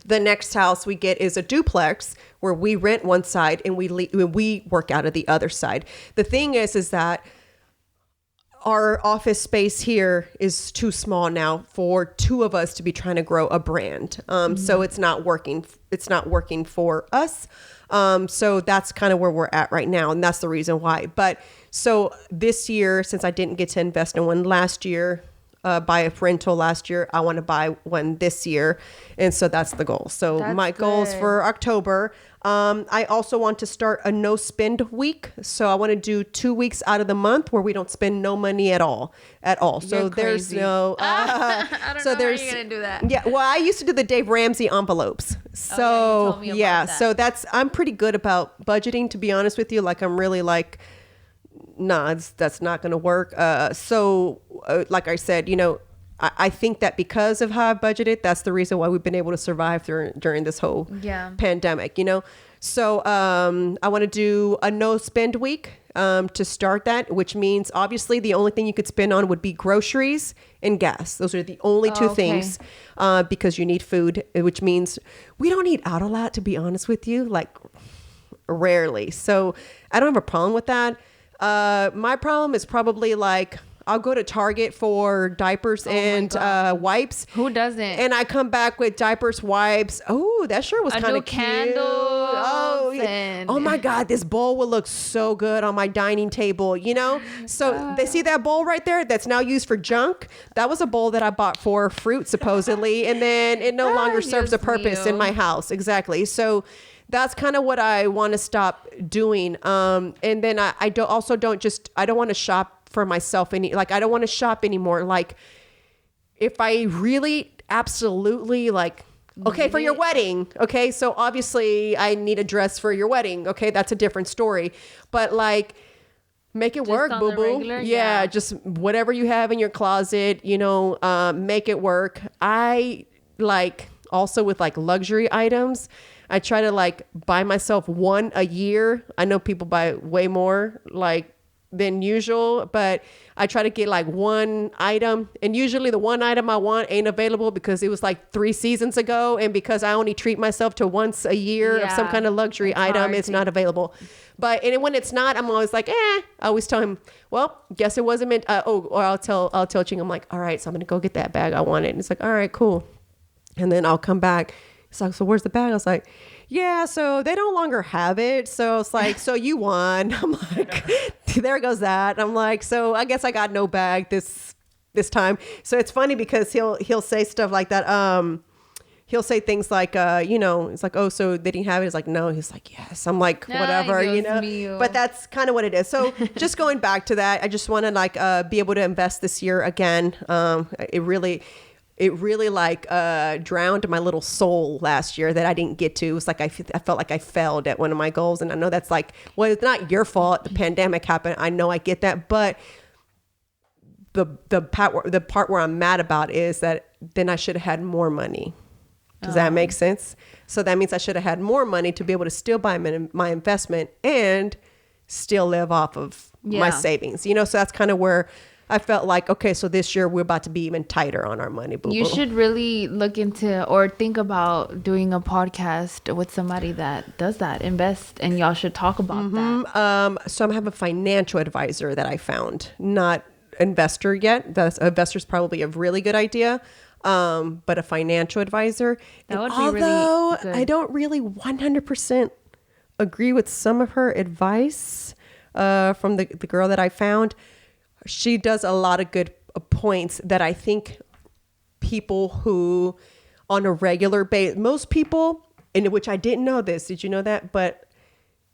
the next house we get is a duplex where we rent one side and we work out of the other side. The thing is that our office space here is too small now for 2 of us to be trying to grow a brand. So it's not working. It's not working for us. So that's kind of where we're at right now. And that's the reason why. But So this year, since I didn't get to invest in one last year, buy a rental last year, I want to buy one this year. And so that's the goal. So That's my goals good. for October. I also want to start a no spend week. So I want to do 2 weeks out of the month where we don't spend no money at all. So You're there's crazy. no, I don't so know there's, how you're going to do that. yeah, well, I used to do the Dave Ramsey envelopes. So you told me about that. so I'm pretty good about budgeting, to be honest with you. Like I'm really like, nah, that's not going to work. Like I said, I think that because of how I budgeted, that's the reason why we've been able to survive during this whole pandemic, So I want to do a no spend week to start that, which means obviously the only thing you could spend on would be groceries and gas. Those are the only two things because you need food, which means we don't eat out a lot, to be honest with you, like rarely. So I don't have a problem with that. My problem is probably like I'll go to Target for diapers and wipes. Who doesn't? And I come back with diapers, wipes. Oh, that sure was kind of cute. Candles. Oh, oh my God, this bowl will look so good on my dining table, So they see that bowl right there that's now used for junk. That was a bowl that I bought for fruit, supposedly. And then it no longer serves a purpose in my house. Exactly. So that's kind of what I want to stop doing. And then I don't want to shop for myself I don't want to shop anymore. Like if I really absolutely like, okay, for your wedding. Okay. So obviously I need a dress for your wedding. Okay. That's a different story, but like make it work, boo boo. Yeah. Just whatever you have in your closet, make it work. I like also with like luxury items, I try to like buy myself one a year. I know people buy way more than usual, but I try to get like one item, and usually the one item I want ain't available because it was like 3 seasons ago, and because I only treat myself to once a year of some kind of luxury item, it's not available. But when it's not, I'm always like, I always tell him, well, guess it wasn't meant. Or I'll tell Ching, I'm like, all right, so I'm gonna go get that bag I wanted, and it's like, all right, cool, and then I'll come back. It's like, so where's the bag? I was like, yeah, so they no longer have it. So it's like, so you won. I'm like, there goes that. I'm like, so I guess I got no bag this time. So it's funny because he'll say stuff like that. He'll say things like, it's like, oh, so they didn't have it. It's like, no. He's like, yes. I'm like, whatever, but that's kind of what it is. So just going back to that, I just want to be able to invest this year again. It really drowned my little soul last year that I didn't get to. It was like I felt like I failed at one of my goals, and I know that's like, well, it's not your fault. The pandemic happened. I know I get that, but the part where I'm mad about is that then I should have had more money. Does that make sense? So that means I should have had more money to be able to still buy my investment and still live off of my savings. So that's kind of where I felt like, okay, so this year we're about to be even tighter on our money. Boo-boo. You should really look into or think about doing a podcast with somebody that does that, invest, and y'all should talk about that. So I have a financial advisor that I found, not investor yet. The investor's probably a really good idea, but a financial advisor. That would be although really good. I don't really 100% agree with some of her advice from the girl that I found. She does a lot of good points that I think people who on a regular basis, most people, in which I didn't know this, did you know that? But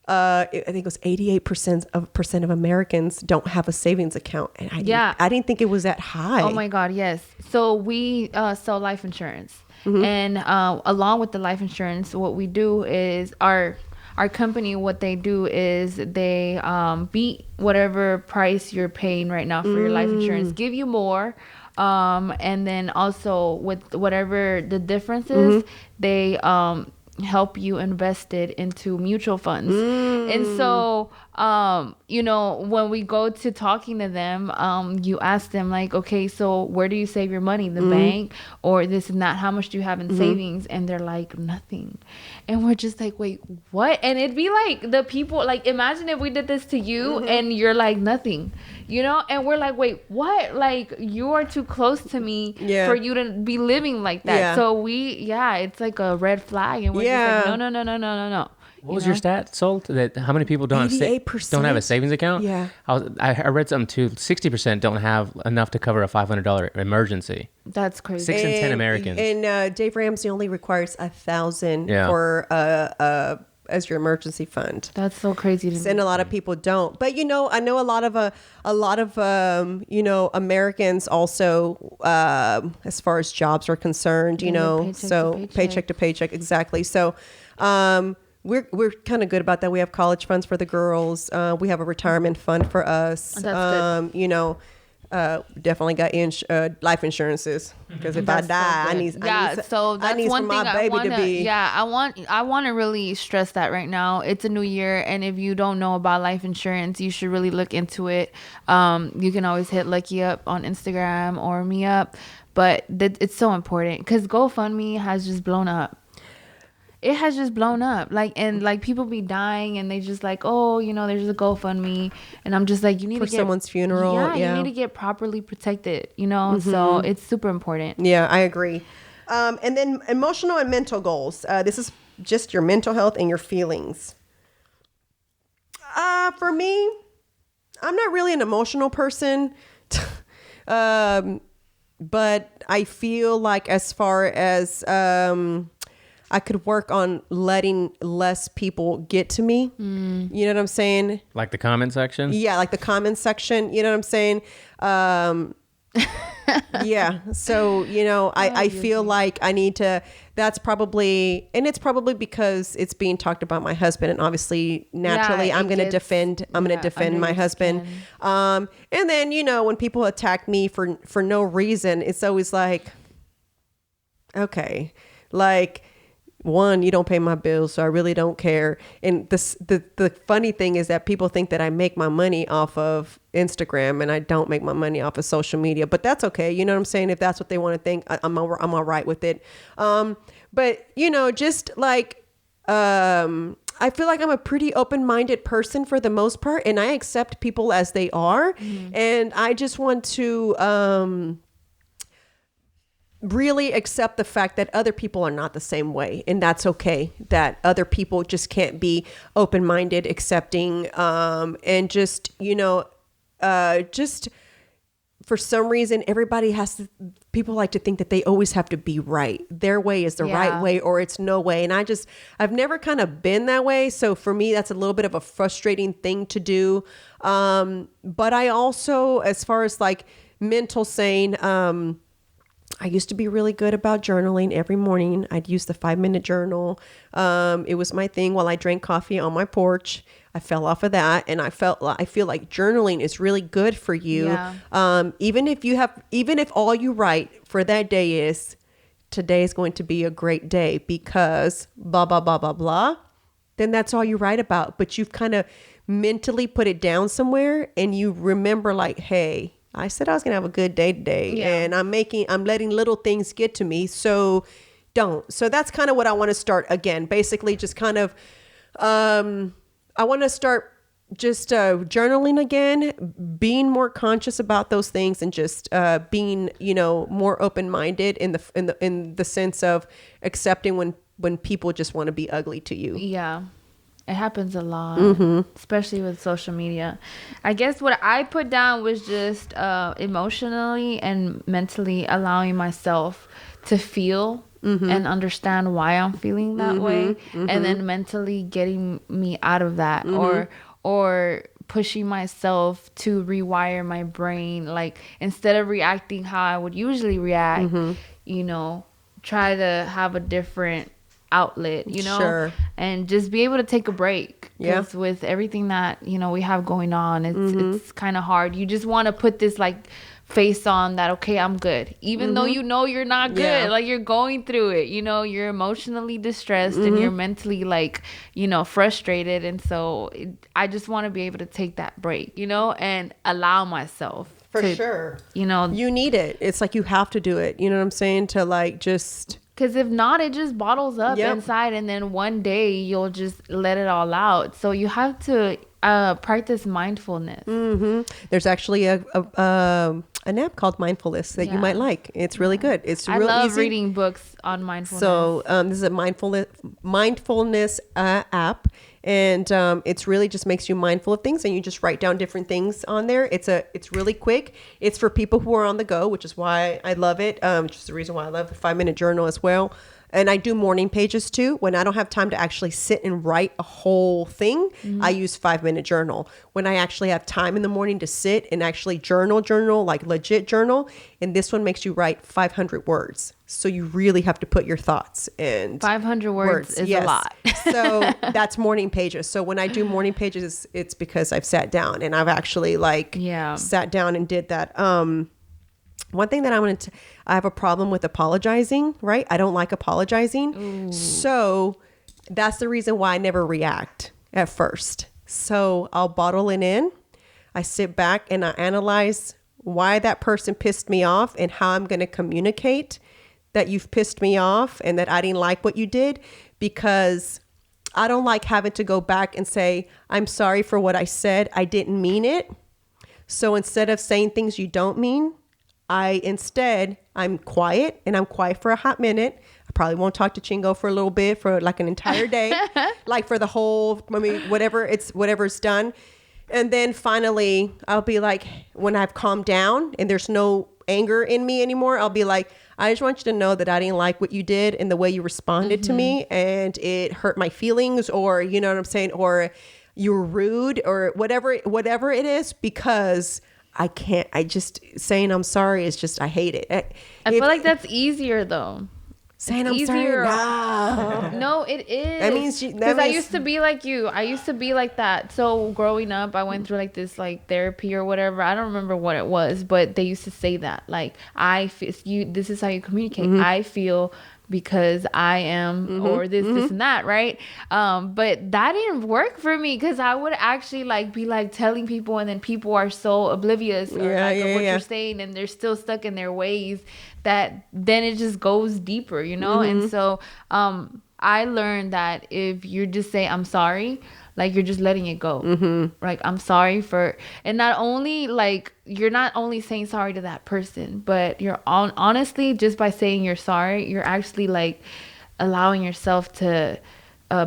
I think it was 88% of Americans don't have a savings account. And I didn't think it was that high. Oh my God, yes. So we sell life insurance. And along with the life insurance, what we do is our company, what they do is they beat whatever price you're paying right now for your life insurance, give you more. And then also with whatever the difference is, they help you invest it into mutual funds. And so, when we go to talking to them, you ask them like, okay, so where do you save your money? The bank, or this and that? How much do you have in savings? And they're like, nothing. And we're just like, wait, what? And it'd be like the people, like, imagine if we did this to you and you're like, nothing, and we're like, wait, what? Like, you are too close to me for you to be living like that. So it's like a red flag. And we're just like, no. What was your stat, Sold? That how many people don't have 88%? a savings account? Yeah. I read something too. 60% don't have enough to cover a $500 emergency. That's crazy. 6 in 10 Americans. And Dave Ramsey only requires $1,000 Yeah. for as your emergency fund. That's so crazy to me. And a lot of people don't. But I know a lot of Americans also, as far as jobs are concerned, paycheck to paycheck, exactly. So we're kind of good about that. We have college funds for the girls. We have a retirement fund for us. That's good. Definitely got life insurances, because if I die, I need so that's I one for thing my baby to be. I want to really stress that right now. It's a new year, and if you don't know about life insurance, you should really look into it. You can always hit Lucky up on Instagram or me up, but it's so important because GoFundMe has just blown up. It has just blown up, and people be dying, and they just there's a GoFundMe, and I'm just like, you need to get someone's funeral. You need to get properly protected, so it's super important. Yeah, I agree. And then emotional and mental goals. This is just your mental health and your feelings. For me, I'm not really an emotional person, but I feel like as far as I could work on letting less people get to me. You know what I'm saying? Like the comment section? Yeah, like the comment section. You know what I'm saying? Yeah. So, I feel like I need to, it's probably because it's being talked about my husband, and obviously naturally I'm going to defend my husband. And then, when people attack me for no reason, it's always like, okay, like, one, you don't pay my bills, so I really don't care. And the funny thing is that people think that I make my money off of Instagram, and I don't make my money off of social media. But that's okay. You know what I'm saying? If that's what they want to think, I'm all right with it. But just like I feel like I'm a pretty open-minded person for the most part, and I accept people as they are. Mm-hmm. And I just want to really accept the fact that other people are not the same way, and that's okay. That other people just can't be open-minded, accepting, and just for some reason, people like to think that they always have to be right. Their way is the right way, or it's no way. And I've never kind of been that way. So for me, that's a little bit of a frustrating thing to do. But I also, as far as like mental sane, I used to be really good about journaling every morning. I'd use the 5-minute journal. It was my thing while I drank coffee on my porch. I fell off of that, and I feel like journaling is really good for you. Yeah. Even if all you write for that day is, today is going to be a great day because blah, blah, blah, blah, blah, then that's all you write about. But you've kind of mentally put it down somewhere, and you remember like, hey, I said I was going to have a good day today, and I'm letting little things get to me. So don't. So that's kind of what I want to start again. Basically just kind of, I want to start just journaling again, being more conscious about those things, and just being, more open-minded in the sense of accepting when people just want to be ugly to you. Yeah. It happens a lot, especially with social media. I guess what I put down was just emotionally and mentally allowing myself to feel and understand why I'm feeling that way, and then mentally getting me out of that, or pushing myself to rewire my brain. Like, instead of reacting how I would usually react, try to have a different outlet, Sure. and just be able to take a break, because with everything that we have going on, it's kind of hard. You just want to put this like face on that, okay, I'm good, even though you're not good. Like, you're going through it, you're emotionally distressed, and you're mentally like frustrated, and so I just want to be able to take that break, and allow myself sure, you need it. It's like you have to do it, you know what I'm saying, to like just, because if not, it just bottles up inside, and then one day you'll just let it all out. So you have to, practice mindfulness. There's actually an app called Mindfulness that you might like. It's really good. It's I real love easy. reading books on mindfulness. So this is a mindfulness app, and it's really just makes you mindful of things, and you just write down different things on there. It's really quick. It's for people who are on the go, which is why I love it. Which is the reason why I love the 5-minute journal as well. And I do morning pages too. When I don't have time to actually sit and write a whole thing, I use 5-minute journal. When I actually have time in the morning to sit and actually journal, like legit journal. And this one makes you write 500 words. So you really have to put your thoughts and 500 words is a lot. So that's morning pages. So when I do morning pages, it's because I've sat down and I've actually sat down and did that. One thing that I have a problem with apologizing, right? I don't like apologizing. Ooh. So that's the reason why I never react at first. So I'll bottle it in. I sit back and I analyze why that person pissed me off and how I'm going to communicate that you've pissed me off and that I didn't like what you did, because I don't like having to go back and say, I'm sorry for what I said. I didn't mean it. So instead of saying things you don't mean, I'm quiet, and I'm quiet for a hot minute. I probably won't talk to Chingo for a little bit, for like an entire day, like for the whole, whatever's done. And then finally I'll be like, when I've calmed down and there's no anger in me anymore, I'll be like, I just want you to know that I didn't like what you did and the way you responded to me, and it hurt my feelings, or you know what I'm saying, or you were rude, or whatever it is, because I just saying I'm sorry is just, I hate it. I feel like that's easier though. Saying I'm sorry. No, it is. That means because I used to be like you. I used to be like that. So growing up, I went through like this like therapy or whatever. I don't remember what it was, but they used to say that like, this is how you communicate. I feel because I am, or this and that, right? But that didn't work for me, because I would actually like be like telling people, and then people are so oblivious of what you're saying, and they're still stuck in their ways, that then it just goes deeper, you know? And so I learned that if you just say I'm sorry, like you're just letting it go. Like, I'm sorry for, and not only like, you're not only saying sorry to that person, but you're honestly, just by saying you're sorry, you're actually like allowing yourself to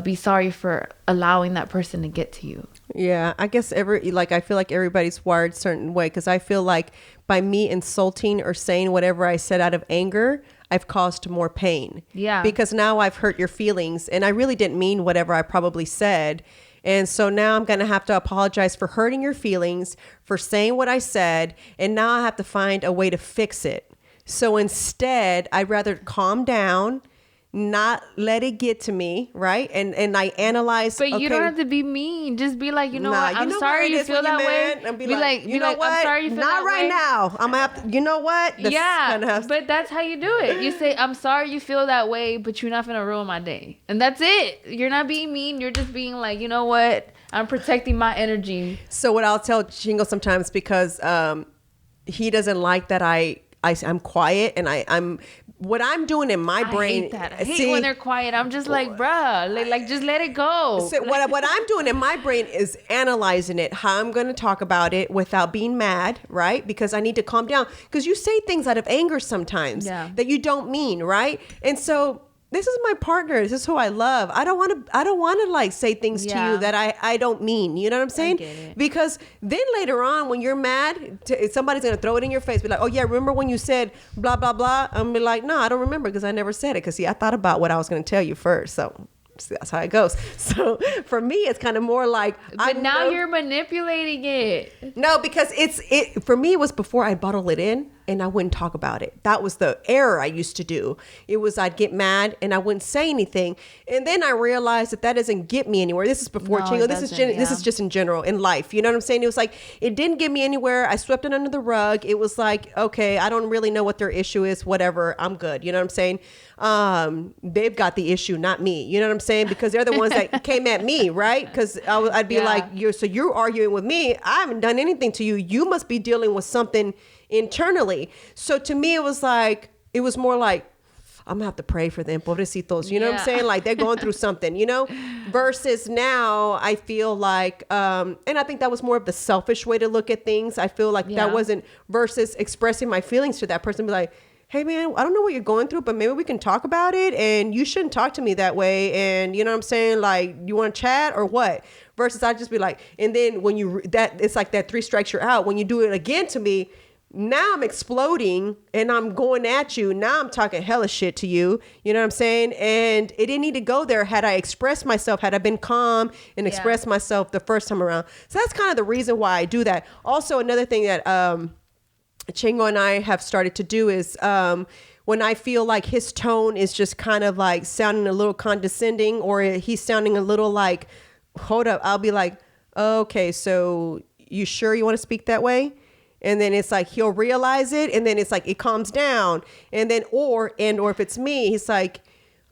be sorry for allowing that person to get to you. Yeah, I guess I feel like everybody's wired a certain way, because I feel like by me insulting or saying whatever I said out of anger, I've caused more pain. Yeah. Because now I've hurt your feelings, and I really didn't mean whatever I probably said. And so now I'm going to have to apologize for hurting your feelings, for saying what I said, and now I have to find a way to fix it. So instead, I'd rather calm down, not let it get to me, right? And I analyze. But you don't have to be mean. Just be like, what? I'm sorry you feel that way. And be like, you know what? I'm sorry you feel that way. Not right now. I'm gonna have to. You know what? But that's how you do it. You say, I'm sorry you feel that way, but you're not gonna ruin my day, and that's it. You're not being mean. You're just being like, you know what? I'm protecting my energy. So what I'll tell Chingo sometimes, because he doesn't like that I'm quiet, and I'm what I'm doing in my brain. I hate when they're quiet. I'm just like, bruh, like just let it go. So what I'm doing in my brain is analyzing it, how I'm going to talk about it without being mad, right? Because I need to calm down, because you say things out of anger sometimes that you don't mean, right? And so this is my partner. This is who I love. I don't want to like say things to you that I don't mean. You know what I'm saying? I get it. Because then later on, when you're mad, somebody's going to throw it in your face. Be like, oh yeah, remember when you said blah, blah, blah? I'm be like, no, I don't remember, because I never said it. Because see, I thought about what I was going to tell you first. So that's how it goes. So for me, it's kind of more like, but now you're manipulating it. No, because it for me, it was before I bottle it in and I wouldn't talk about it. That was the error I used to do. It was, I'd get mad and I wouldn't say anything. And then I realized that doesn't get me anywhere. This is before Chingo. This is just in general in life. You know what I'm saying? It was like, it didn't get me anywhere. I swept it under the rug. It was like, okay, I don't really know what their issue is. Whatever. I'm good. You know what I'm saying? They've got the issue, not me. You know what I'm saying? Because they're the ones that came at me, right? Because I'd be like, you're arguing with me. I haven't done anything to you. You must be dealing with something internally. So to me, it was more like, I'm gonna have to pray for them, pobrecitos. You know what I'm saying? Like they're going through something, you know, versus now I feel like, and I think that was more of the selfish way to look at things. I feel like that wasn't versus expressing my feelings to that person, be like, hey man, I don't know what you're going through, but maybe we can talk about it, and you shouldn't talk to me that way. And you know what I'm saying? Like, you want to chat or what? Versus I just be like, and then when it's like that 3 strikes you're out. When you do it again to me, now I'm exploding and I'm going at you. Now I'm talking hella shit to you. You know what I'm saying? And it didn't need to go there had I expressed myself, had I been calm and expressed myself the first time around. So that's kind of the reason why I do that. Also, another thing that Chingo and I have started to do is when I feel like his tone is just kind of like sounding a little condescending, or he's sounding a little like, hold up, I'll be like, okay, so you sure you want to speak that way? And then it's like he'll realize it, and then it's like it calms down. And then or if it's me, he's like,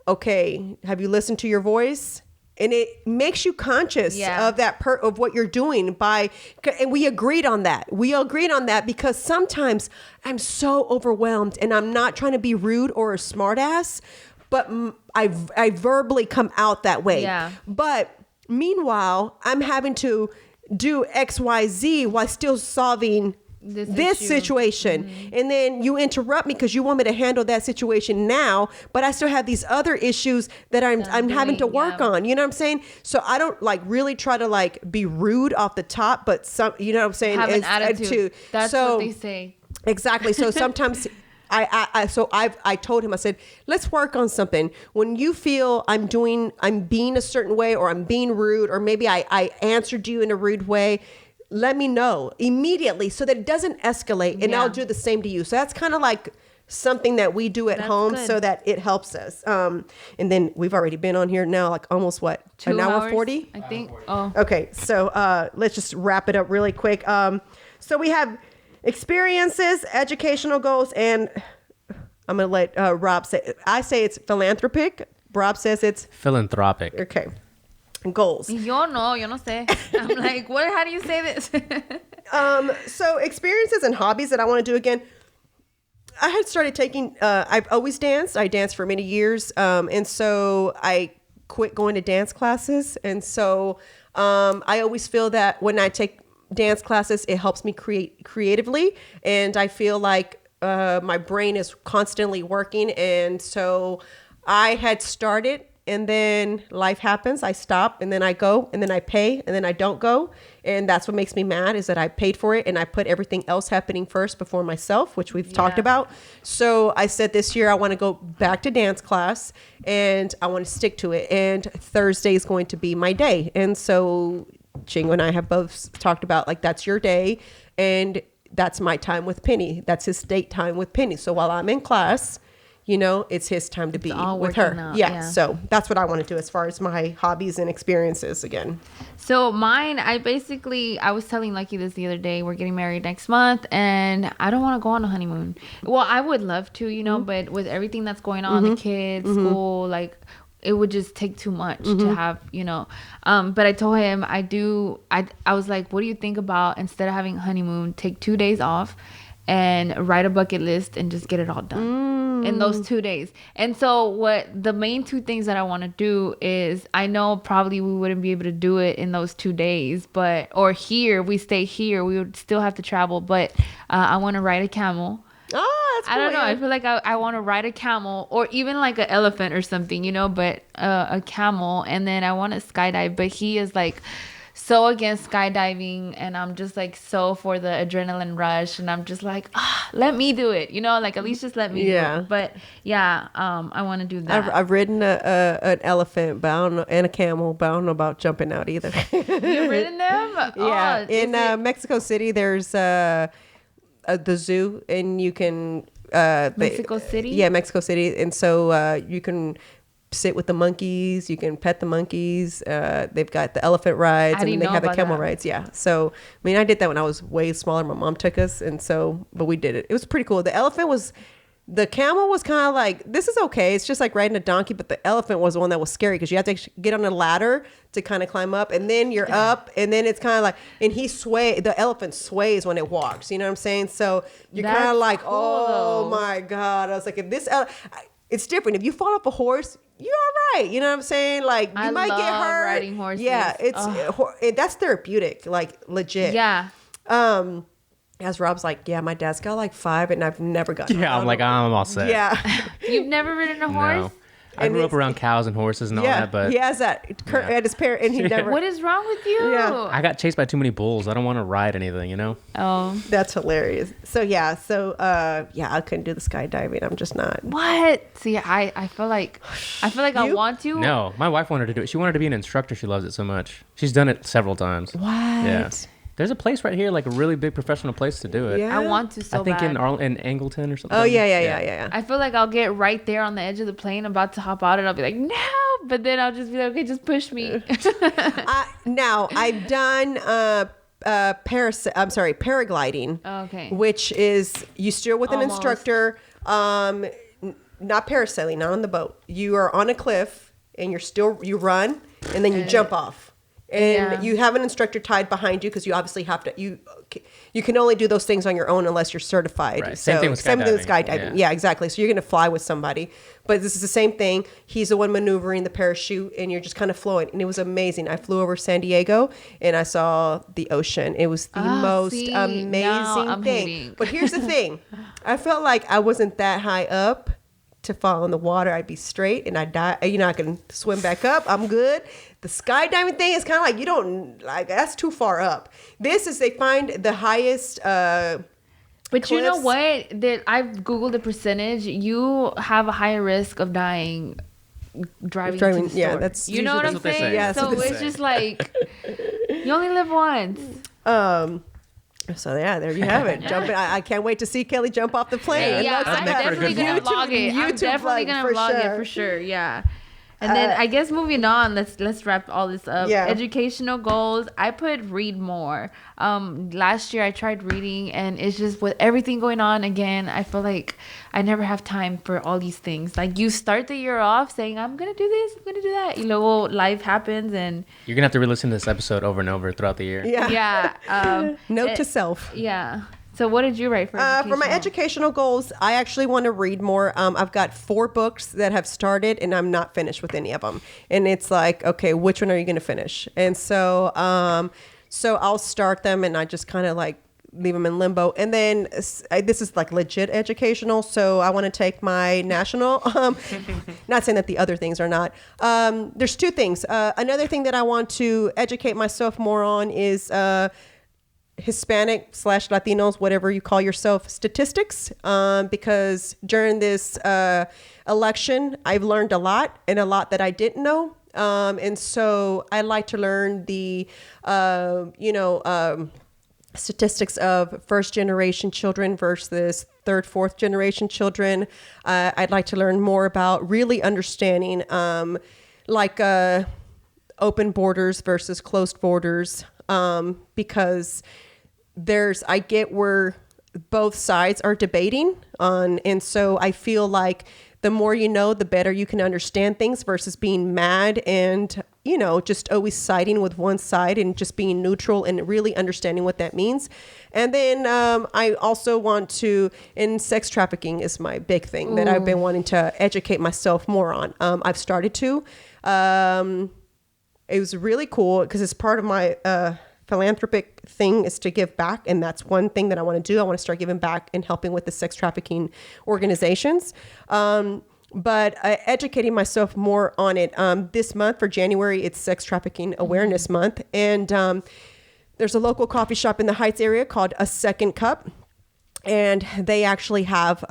okay, have you listened to your voice? And it makes you conscious of that of what you're doing and we agreed on that. We agreed on that because sometimes I'm so overwhelmed and I'm not trying to be rude or a smart ass, but I verbally come out that way. Yeah. But meanwhile, I'm having to do X, Y, Z while still solving this situation. Mm-hmm. And then you interrupt me because you want me to handle that situation now, but I still have these other issues that I'm having to work on. You know what I'm saying? So I don't like really try to like be rude off the top, but some, you know what I'm saying? Have an attitude. That's what they say. Exactly. So sometimes I told him, I said, let's work on something. When you feel I'm being a certain way, or I'm being rude, or maybe I answered you in a rude way, let me know immediately so that it doesn't escalate, and I'll do the same to you. So that's kind of like something that we do at home so that it helps us. And then we've already been on here now, like almost what? 2 an hour hours, 40? I think. Oh. Okay. So let's just wrap it up really quick. So we have experiences, educational goals, and I'm going to let Rob say it. I say it's philanthropic. Rob says it's philanthropic. Okay. Goals. Yo no sé. I'm like, what? How do you say this? So experiences and hobbies that I want to do again. I had started taking. I've always danced. I danced for many years, and so I quit going to dance classes. And so I always feel that when I take dance classes, it helps me create creatively, and I feel like my brain is constantly working. And so I had started. And then life happens. I stop, and then I go, and then I pay, and then I don't go. And that's what makes me mad, is that I paid for it and I put everything else happening first before myself, which we've talked about. So I said this year I want to go back to dance class, and I want to stick to it. And Thursday is going to be my day. And so Chingo and I have both talked about, like, that's your day, and that's my time with Penny. That's his date time with Penny. So while I'm in class, you know, it's his time to be with her. Yeah. So that's what I want to do as far as my hobbies and experiences again. So mine, I was telling Lucky this the other day. We're getting married next month, and I don't want to go on a honeymoon. Well, I would love to, you know, but with everything that's going on, the kids, school, like, it would just take too much to have, you know. But I told him I was like, what do you think about, instead of having a honeymoon, take 2 days off and write a bucket list and just get it all done in those 2 days. And so what the main 2 things that I want to do is, I know probably we wouldn't be able to do it in those 2 days, we stay here, we would still have to travel, but I want to ride a camel. Oh, that's cool. I don't know. I feel like I want to ride a camel, or even like an elephant or something, you know, but a camel. And then I want to skydive, but he is like so against skydiving, and I'm just like so for the adrenaline rush, and I'm just like, let me do it, you know, like at least just let me do it. But I want to do that. I've ridden an elephant, but I don't know, and a camel, but I don't know about jumping out either. You've ridden them? Yeah. In Mexico City, there's the zoo, and you can Mexico City? Yeah, Mexico City. And so you can sit with the monkeys, you can pet the monkeys, they've got the elephant rides, and then they have the camel rides. Yeah. So I mean, I did that when I was way smaller. My mom took us, and so, but we did it. It was pretty cool. The camel was kind of like, this is okay, it's just like riding a donkey, but the elephant was the one that was scary, because you have to get on a ladder to kind of climb up, and then you're up, and then it's kind of like, and the elephant sways when it walks, you know what I'm saying? So you're kind of like, cool, oh my God. I was like, if this it's different. If you fall off a horse, you're all right. You know what I'm saying? Like you might get hurt. Riding horses. Yeah, that's therapeutic, like legit. Yeah. As Rob's like, yeah, my dad's got like 5 and I've never gotten. Yeah, I'm like, I'm all set. Yeah. You've never ridden a horse? No. I grew up around cows and horses and all that, but he has that at his parent, and he never. What is wrong with you? Yeah. I got chased by too many bulls. I don't want to ride anything, you know? Oh. That's hilarious. So I couldn't do the skydiving. I'm just not. What? See, I feel like I want to. No, my wife wanted to do it. She wanted to be an instructor. She loves it so much. She's done it several times. What? Yeah. There's a place right here, like a really big professional place to do it. Yeah. I want to so I think bad. in Angleton or something. Oh yeah. I feel like I'll get right there on the edge of the plane, about to hop out, and I'll be like, no, but then I'll just be like, okay, just push me. Now I've done paragliding. Okay. Which is you steer with an Almost. instructor. Not parasailing, not on the boat. You are on a cliff and you run and then you jump off. And you have an instructor tied behind you because you obviously have to. You can only do those things on your own unless you're certified. Right. So, Same thing with skydiving. Yeah, exactly. So you're going to fly with somebody, but this is the same thing. He's the one maneuvering the parachute, and you're just kind of flowing. And it was amazing. I flew over San Diego, and I saw the ocean. It was the most amazing thing. Hating. But here's the thing: I felt like I wasn't that high up to fall in the water. I'd be straight, and I'd die. You know, I can swim back up. I'm good. The skydiving thing is kind of like, you don't like, that's too far up. This is, they find the highest But cliffs. you know what? I've Googled the percentage. You have a higher risk of dying driving to the store. Yeah, that's you know what I'm saying? Yeah, so it's just like, you only live once. So yeah, there you have it. Jumping. I can't wait to see Kelly jump off the plane. Yeah, I'm definitely gonna vlog it. I'm definitely gonna vlog it for sure. Yeah. And then I guess moving on, let's wrap all this up. Yeah. Educational goals. I put read more. Last year I tried reading, and it's just with everything going on again, I feel like I never have time for all these things. Like you start the year off saying, I'm gonna do this, I'm gonna do that. You know, well, life happens, and You're gonna have to re-listen to this episode over and over throughout the year. Yeah. Note to self. Yeah. So what did you write for educational? For my educational goals, I actually want to read more. I've got 4 books that have started, and I'm not finished with any of them. And it's like, okay, which one are you going to finish? And so, I'll start them, and I just kind of like leave them in limbo. And then this is like legit educational. So I want to take my national, not saying that the other things are not. There's 2 things. Another thing that I want to educate myself more on is, Hispanic/Latinos, whatever you call yourself, statistics, because during this election, I've learned a lot that I didn't know. And so I like to learn the, statistics of first generation children versus third, fourth generation children. I'd like to learn more about really understanding open borders versus closed borders, because I get where both sides are debating on. And so I feel like the more you know, the better you can understand things versus being mad and, just always siding with one side and just being neutral and really understanding what that means. And then I also want to, and sex trafficking is my big thing that I've been wanting to educate myself more on. I've started to. It was really cool because it's part of my philanthropic thing is to give back. And that's one thing that I want to do. I want to start giving back and helping with the sex trafficking organizations. But educating myself more on it. This month for January, it's Sex Trafficking Awareness Month. And there's a local coffee shop in the Heights area called A Second Cup. And they actually have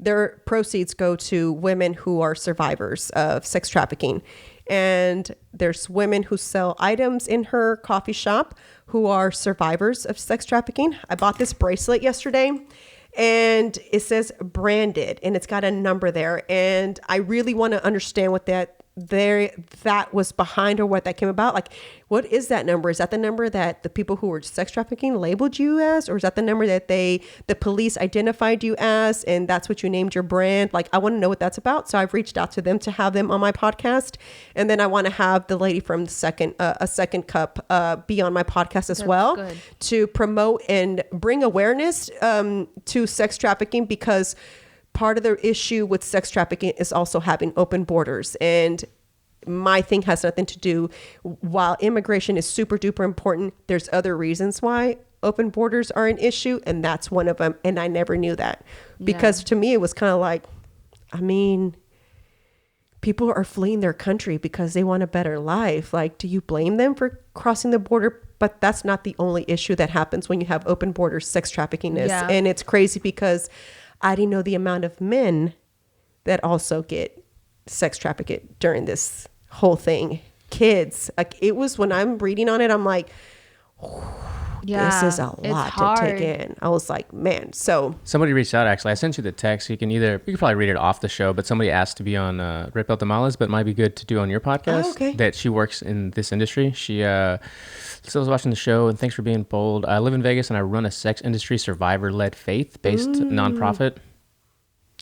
their proceeds go to women who are survivors of sex trafficking. And there's women who sell items in her coffee shop who are survivors of sex trafficking. I bought this bracelet yesterday, and it says branded, and it's got a number there. And I really want to understand what that was behind or what that came about. Like, what is that number? Is that the number that the people who were sex trafficking labeled you as? Or is that the number that the police identified you as, and that's what you named your brand? Like, I want to know what that's about. So I've reached out to them to have them on my podcast. And then I want to have the lady from A Second Cup be on my podcast as well, to promote and bring awareness to sex trafficking, because part of the issue with sex trafficking is also having open borders. And my thing has nothing to do, while immigration is super duper important, there's other reasons why open borders are an issue. And that's one of them. And I never knew that, because to me, it was kind of like, I mean, people are fleeing their country because they want a better life. Like, do you blame them for crossing the border? But that's not the only issue that happens when you have open borders. Sex trafficking is. Yeah. And it's crazy because I didn't know the amount of men that also get sex trafficked during this whole thing. Kids. Like, it was, when I'm reading on it, I'm like, this is a lot to take in. I was like, man. So somebody reached out, actually. I sent you the text. You can probably read it off the show, but somebody asked to be on Rip Out the Malas, but it might be good to do on your podcast. Oh, okay. That she works in this industry. She still was watching the show, and thanks for being bold. I live in Vegas, and I run a sex industry survivor-led faith-based nonprofit.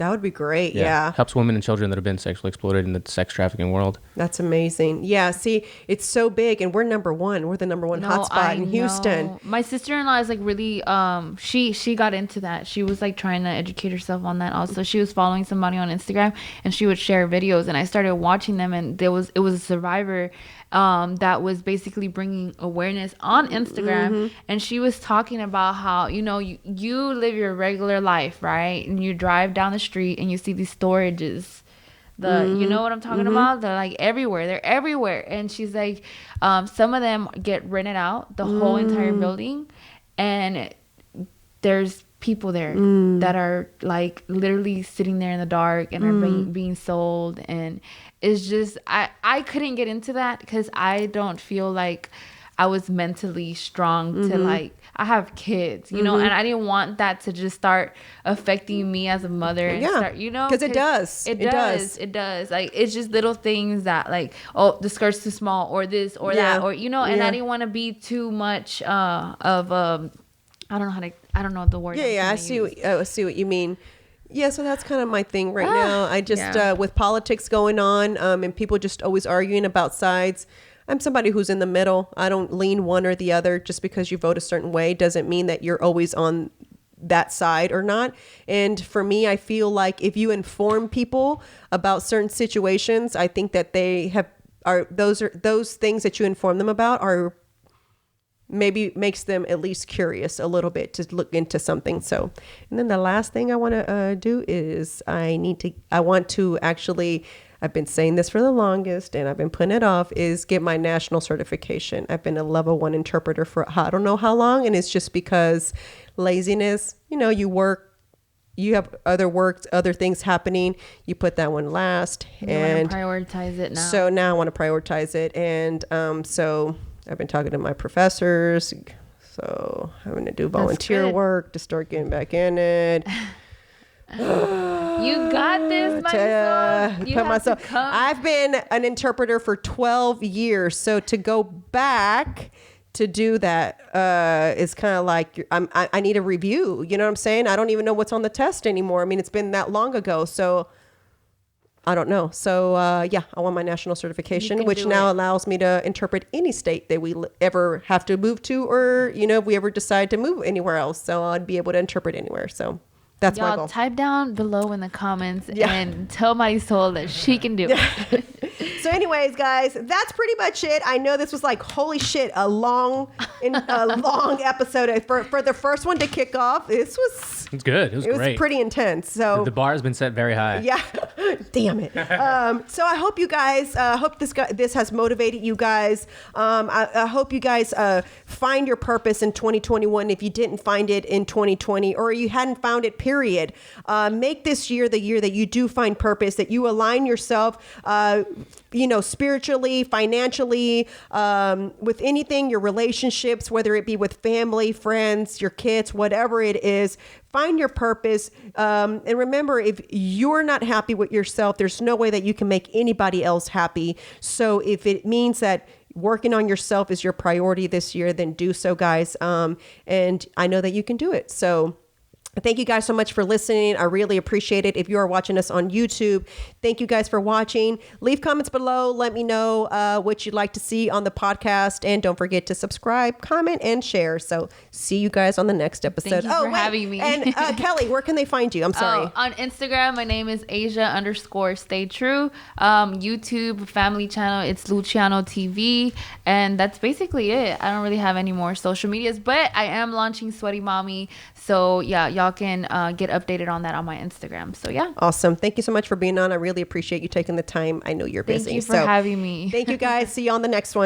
that would be great. Yeah. Helps women and children that have been sexually exploited in the sex trafficking world. That's amazing. Yeah. See, it's so big, and we're number one. We're the number one hotspot in Houston. My sister-in-law is like really, she got into that. She was like trying to educate herself on that also. She was following somebody on Instagram, and she would share videos, and I started watching them, and it was a survivor that was basically bringing awareness on Instagram. And she was talking about how, you live your regular life, right? And you drive down the street and you see these storages. You know what I'm talking about? They're like everywhere. They're everywhere. And she's like, some of them get rented out, the whole entire building. And there's people there that are like literally sitting there in the dark and are being sold. And it's just, I couldn't get into that because I don't feel like I was mentally strong to like, I have kids, and I didn't want that to just start affecting me as a mother and start, because it does. It does. Like, it's just little things that like, oh, the skirt's too small or this or that, or, and I didn't want to be too much of I don't know the word. I see what you mean. Yeah, so that's kind of my thing right now. I just with politics going on, and people just always arguing about sides. I'm somebody who's in the middle. I don't lean one or the other. Just because you vote a certain way doesn't mean that you're always on that side or not. And for me, I feel like if you inform people about certain situations, I think that those things that you inform them about are maybe makes them at least curious a little bit to look into something. So, and then the last thing I want to do is I've been saying this for the longest and I've been putting it off, is get my national certification. I've been a level 1 interpreter for I don't know how long. And it's just because laziness, you work, you have other things happening. You put that one last. You want to prioritize it now. So now I want to prioritize it. And so I've been talking to my professors. So I'm going to do volunteer work to start getting back in it. You got this, Mariswole. I've been an interpreter for 12 years. So to go back to do that is kind of like I need a review. You know what I'm saying? I don't even know what's on the test anymore. I mean, it's been that long ago. So I don't know. So I want my national certification, which now allows me to interpret any state that we ever have to move to, or, if we ever decide to move anywhere else. So I'd be able to interpret anywhere. So that's my goal. Type down below in the comments and tell Mariswole that she can do it. So anyways, guys, that's pretty much it. I know this was like, holy shit, a long episode. For the first one to kick off, it's good. It was great. It was pretty intense. So the bar has been set very high. Yeah. Damn it. So I hope you guys, this has motivated you guys. I hope you guys find your purpose in 2021. If you didn't find it in 2020, or you hadn't found it, period, make this year the year that you do find purpose, that you align yourself, spiritually, financially, with anything, your relationships, whether it be with family, friends, your kids, whatever it is. Find your purpose. And remember, if you're not happy with yourself, there's no way that you can make anybody else happy. So if it means that working on yourself is your priority this year, then do so, guys. And I know that you can do it. So Thank you guys so much for listening. I really appreciate it. If you are watching us on YouTube, thank you guys for watching. Leave comments below. Let me know what you'd like to see on the podcast. And don't forget to subscribe, comment, and share. So see you guys on the next episode. Thank you for having me. And Kelly, where can they find you? I'm sorry. Oh, on Instagram, my name is Asia_Stay True. YouTube, family channel, it's Luciano TV. And that's basically it. I don't really have any more social medias, but I am launching Sweaty Mommy. So yeah, y'all can get updated on that on my Instagram. So yeah. Awesome. Thank you so much for being on. I really appreciate you taking the time. I know you're busy. Thank you for having me. Thank you guys. See you on the next one.